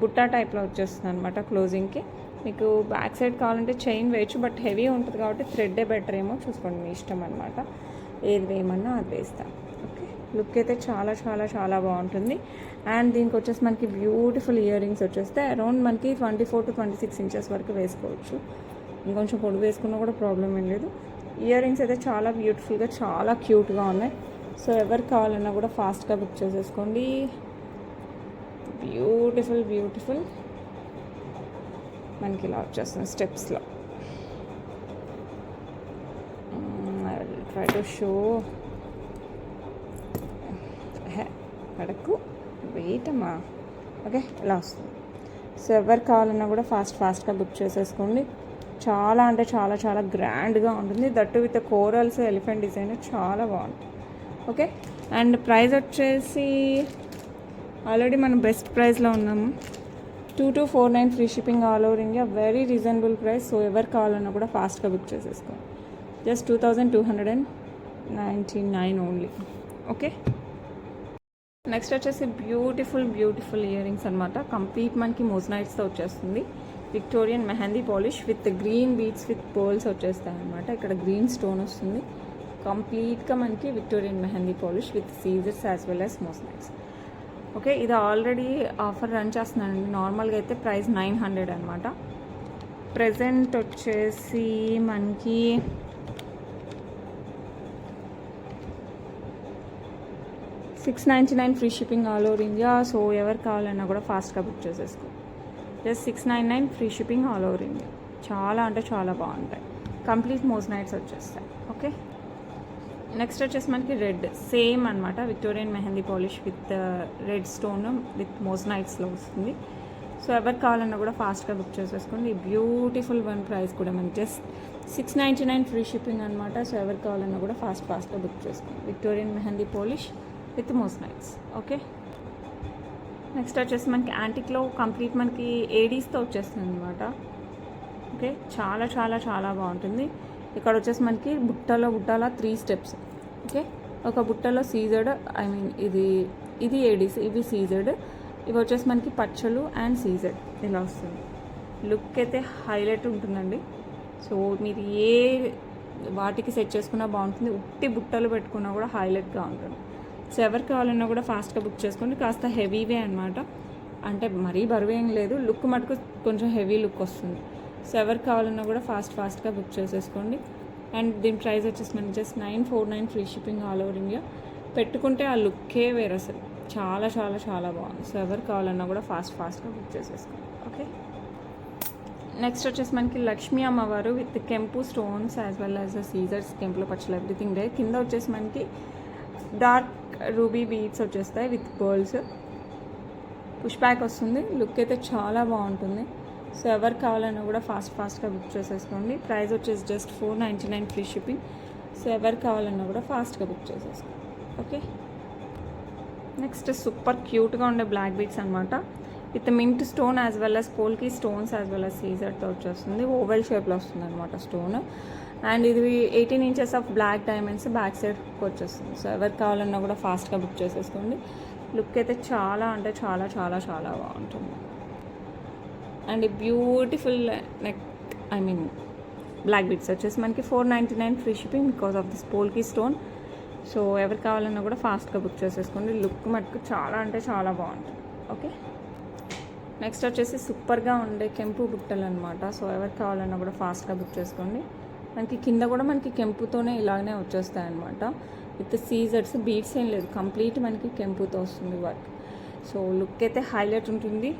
బుట్టా టైప్లో వచ్చేస్తుంది అనమాట క్లోజింగ్కి. మీకు బ్యాక్ సైడ్ కావాలంటే చైన్ వేయచ్చు, బట్ హెవీ ఉంటుంది కాబట్టి థ్రెడ్డే బెటర్ ఏమో, చూసుకోండి మీ ఇష్టం అనమాట. ఏది వేయమన్నా అది వేస్తాను. ఓకే, లుక్ అయితే చాలా చాలా చాలా బాగుంటుంది. అండ్ దీనికి వచ్చేసి మనకి బ్యూటిఫుల్ ఇయర్ రింగ్స్ వచ్చేస్తే అరౌండ్ మనకి 24 to 26 ఇంచెస్ వరకు వేసుకోవచ్చు. ఇంకొంచెం పొడుగు వేసుకున్నా కూడా ప్రాబ్లం ఏం లేదు. ఇయర్ రింగ్స్ అయితే చాలా బ్యూటిఫుల్గా చాలా క్యూట్గా ఉన్నాయి. సో ఎవరు కావాలన్నా కూడా ఫాస్ట్గా బుక్ చేసేసుకోండి. బ్యూటిఫుల్ బ్యూటిఫుల్ మనకి ఇలా వచ్చేస్తుంది స్టెప్స్లో. I will try to show. అడకు వెయిట్ అమ్మా. ఓకే, ఇలా వస్తుంది. సో ఎవరు కావాలన్నా కూడా ఫాస్ట్గా బుక్ చేసేసుకోండి. చాలా అంటే చాలా చాలా గ్రాండ్గా ఉంటుంది. That with corals elephant design చాలా బాగుంటుంది. ఓకే, అండ్ ప్రైస్ వచ్చేసి ఆల్రెడీ మనం బెస్ట్ ప్రైస్లో ఉన్నాము. 2249 free shipping all over India. Very reasonable price. So ఎవరు కావాలన్నా కూడా ఫాస్ట్గా బుక్ చేసేసుకోండి. Just 2299 only. ఓకే, నెక్స్ట్ వచ్చేసి బ్యూటిఫుల్ బ్యూటిఫుల్ ఇయర్ రింగ్స్ అనమాట. కంప్లీట్ మనకి మోజనైట్స్తో వచ్చేస్తుంది. Victorian mehndi polish with green beads with pearls వచ్చేస్తాయి అనమాట. ఇక్కడ గ్రీన్ స్టోన్ వస్తుంది. కంప్లీట్గా మనకి విక్టోరియన్ మెహందీ పాలిష్ విత్ సీజర్స్ as well as moissanites. Okay, ఇది ఆల్రెడీ ఆఫర్ రన్ చేస్తున్నానండి. నార్మల్గా అయితే ప్రైస్ 900 అనమాట. ప్రెజెంట్ వచ్చేసి మనకి $699 free shipping all over India. So ఎవరు కావాలన్నా కూడా ఫాస్ట్గా బుక్ చేసేసుకో. Just $699 free shipping all over India. చాలా అంటే చాలా బాగుంటాయి. కంప్లీట్ మోజనైట్స్ వచ్చేస్తాయి. ఓకే, నెక్స్ట్ వచ్చేసి మనకి రెడ్ సేమ్ అనమాట. Victorian mehndi polish with red stone with మోజనైట్స్లో వస్తుంది. సో ఎవరు కావాలన్నా కూడా ఫాస్ట్గా బుక్ చేసేసుకోండి. బ్యూటిఫుల్ వన్ ప్రైస్ కూడా మనకి జస్ట్ $699 ఫ్రీ షిప్పింగ్ అనమాట. సో ఎవరు కావాలన్నా కూడా ఫాస్ట్గా బుక్ చేసుకోండి. Victorian mehndi polish with మోజనైట్స్. Okay, next వచ్చేసి మనకి యాంటిక్లో కంప్లీట్ మనకి ఏడీస్తో వచ్చేస్తుంది అనమాట. ఓకే, చాలా చాలా చాలా బాగుంటుంది. ఇక్కడ వచ్చేసి మనకి బుట్టలో 3 స్టెప్స్. ఓకే, ఒక బుట్టలో సీజర్డ్, ఐ మీన్ ఇది ఏడీస్, ఇవి సీజర్డ్, ఇవి వచ్చేసి మనకి పచ్చలు అండ్ సీజర్డ్ ఇలా వస్తుంది. లుక్ అయితే హైలైట్ ఉంటుందండి. సో మీరు ఏ వాటికి సెట్ చేసుకున్నా బాగుంటుంది. ఉట్టి బుట్టలు పెట్టుకున్నా కూడా హైలైట్గా ఉంటుంది. సో ఎవరు కావాలన్నా కూడా ఫాస్ట్గా బుక్ చేసుకోండి. కాస్త హెవీవే అనమాట, అంటే మరీ బరువేం లేదు. లుక్ మటుకు కొంచెం హెవీ లుక్ వస్తుంది. సో ఎవరు కావాలన్నా కూడా ఫాస్ట్గా బుక్ చేసేసుకోండి. అండ్ దీని ప్రైస్ వచ్చేసి మనకి just 949 free shipping all over India. పెట్టుకుంటే ఆ లుక్కే వేరు అసలు. చాలా చాలా చాలా బాగుంది. సో ఎవరు కావాలన్నా కూడా ఫాస్ట్గా బుక్ చేసేసుకోండి. ఓకే, నెక్స్ట్ వచ్చేసి మనకి లక్ష్మీ అమ్మవారు with kempu stones as well as సీజర్స్, కెంపులో పచ్చలు ఎవ్రీథింగ్ డే. కింద వచ్చేసి మనకి డార్క్ రూబీ బీడ్స్ వచ్చేస్తాయి విత్ పర్ల్స్. పుష్ బ్యాక్ వస్తుంది. లుక్ అయితే చాలా బాగుంటుంది. సో ఎవరు కావాలన్నా కూడా ఫాస్ట్గా బుక్ చేసేసుకోండి. ప్రైస్ వచ్చేసి జస్ట్ $499 ఫ్రీ షిప్పింగ్. సో ఎవరు కావాలన్నా కూడా ఫాస్ట్గా బుక్ చేసేసుకోండి. ఓకే, నెక్స్ట్ సూపర్ క్యూట్గా ఉండే బ్లాక్ బీడ్స్ అనమాట. With mint stone as well as polki stones as well as సీజర్తో వచ్చేస్తుంది. ఓవెల్ షేప్లో వస్తుంది అనమాట స్టోన్. అండ్ ఇది 18 inches of black diamonds back సైడ్కి వచ్చేస్తుంది. సో ఎవరు కావాలన్నా కూడా ఫాస్ట్గా బుక్ చేసేసుకోండి. లుక్ అయితే చాలా అంటే చాలా చాలా చాలా బాగుంటుంది. And beautiful neck, I mean black beads వచ్చేసి మనకి $499 free shipping because of this polki stone. So ఎవరు కావాలన్నా కూడా ఫాస్ట్గా బుక్ చేసేసుకోండి. లుక్ మటుకు చాలా అంటే చాలా బాగుంటుంది. ఓకే, నెక్స్ట్ వచ్చేసి సూపర్గా ఉండే కెంపు బుట్టలు అనమాట. సో ఎవరు కావాలన్నా కూడా ఫాస్ట్గా బుక్ చేసుకోండి. మనకి కింద కూడా మనకి కెంపుతోనే ఇలాగనే వచ్చేస్తాయి అనమాట. విత్ సీజర్స్, బీడ్స్ ఏం లేదు, కంప్లీట్ మనకి కెంపుతో వస్తుంది వర్క్. సో లుక్ అయితే హైలైట్ ఉంటుంది.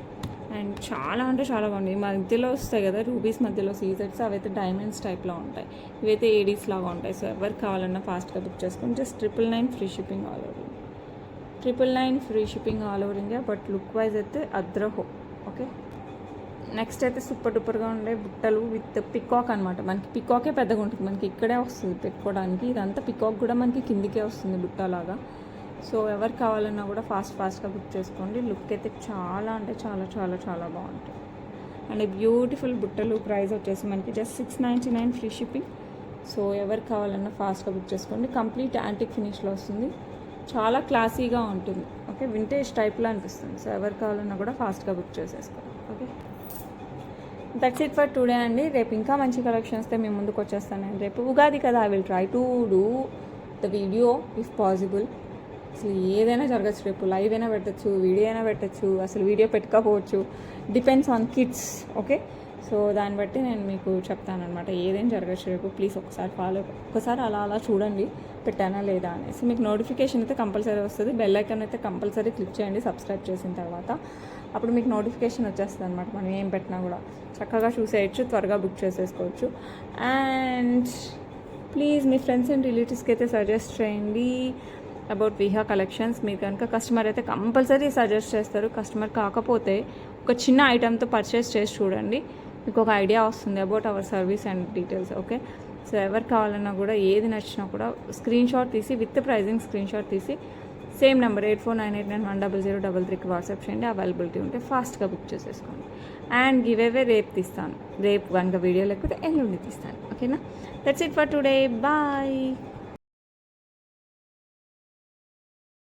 అండ్ చాలా అంటే చాలా బాగుంది. మధ్యలో వస్తాయి కదా రూబీస్ మధ్యలో సీజర్స్, అవైతే డైమండ్స్ టైప్లో ఉంటాయి. ఇవైతే ఏడీస్ లాగా ఉంటాయి. సో ఎవరు కావాలన్నా ఫాస్ట్గా బుక్ చేసుకొని just 999 free shipping all over India. 999 free shipping all over India. But look wise అయితే అద్రహో. ఓకే, నెక్స్ట్ అయితే సూపర్ డూపర్గా ఉండే బుట్టలు విత్ పికాక్ అనమాట. మనకి పికాకే పెద్దగా ఉంటుంది, మనకి ఇక్కడే వస్తుంది పెట్టుకోవడానికి. ఇదంతా పికాక్ కూడా మనకి కిందికే వస్తుంది బుట్టలాగా. సో ఎవరు కావాలన్నా కూడా ఫాస్ట్గా బుక్ చేసుకోండి. లుక్ అయితే చాలా అంటే చాలా చాలా చాలా బాగుంటుంది. అండ్ బ్యూటిఫుల్ బుట్టలు. ప్రైస్ వచ్చేసి మనకి జస్ట్ $6.99 ఫ్రీ షిప్పింగ్. సో ఎవరు కావాలన్నా ఫాస్ట్గా బుక్ చేసుకోండి. కంప్లీట్ యాంటిక్ ఫినిష్లో వస్తుంది, చాలా క్లాసీగా ఉంటుంది. ఓకే, వింటేజ్ టైప్లో అనిపిస్తుంది. సో ఎవరు కావాలన్నా కూడా ఫాస్ట్గా బుక్ చేసేసుకోండి. Okay, that's it for today అండి. రేపు ఇంకా మంచి కలెక్షన్స్తో మేము ముందుకు వచ్చేస్తాను. రేపు ఉగాది కదా, I will try to do the video if possible. అసలు ఏదైనా జరగచ్చు, రేపు లైవ్ అయినా పెట్టచ్చు, వీడియో అయినా పెట్టచ్చు, అసలు వీడియో పెట్టుకోకపోవచ్చు, depends on kids. Okay, so దాన్ని బట్టి నేను మీకు చెప్తానమాట, ఏదైనా జరగచ్చు రేపు. ప్లీజ్ ఒకసారి అలా చూడండి పెట్టానా లేదా అనేసి. మీకు నోటిఫికేషన్ అయితే కంపల్సరీ వస్తుంది. బెల్ ఐకాన్ అయితే కంపల్సరీ క్లిక్ చేయండి సబ్స్క్రైబ్ చేసిన తర్వాత. అప్పుడు మీకు నోటిఫికేషన్ వచ్చేస్తుంది అనమాట. మనం ఏం పెట్టినా కూడా చక్కగా చూసేయచ్చు, త్వరగా బుక్ చేసేసుకోవచ్చు. And please me friends and రిలేటివ్స్కి అయితే సజెస్ట్ చేయండి అబౌట్ విహా కలెక్షన్స్. మీరు కనుక కస్టమర్ అయితే కంపల్సరీ సజెస్ట్ చేస్తారు. కస్టమర్ కాకపోతే ఒక చిన్న ఐటెంతో పర్చేస్ చేసి చూడండి, మీకు ఒక ఐడియా వస్తుంది about our service and details. Okay, so ఎవరు కావాలన్నా కూడా ఏది నచ్చినా కూడా స్క్రీన్ షాట్ తీసి విత్ ప్రైజింగ్ స్క్రీన్ షాట్ తీసి సేమ్ నెంబర్ 8498910033కి వాట్సాప్ చేయండి. అవైలబిలిటీ ఉంటే ఫాస్ట్గా బుక్ చేసేసుకోండి. అండ్ గివ్ అవే రేపు తీస్తాను, రేపు కనుక వీడియో లేకపోతే ఎల్లుండి తీస్తాను. ఓకేనా, that's it for today, bye.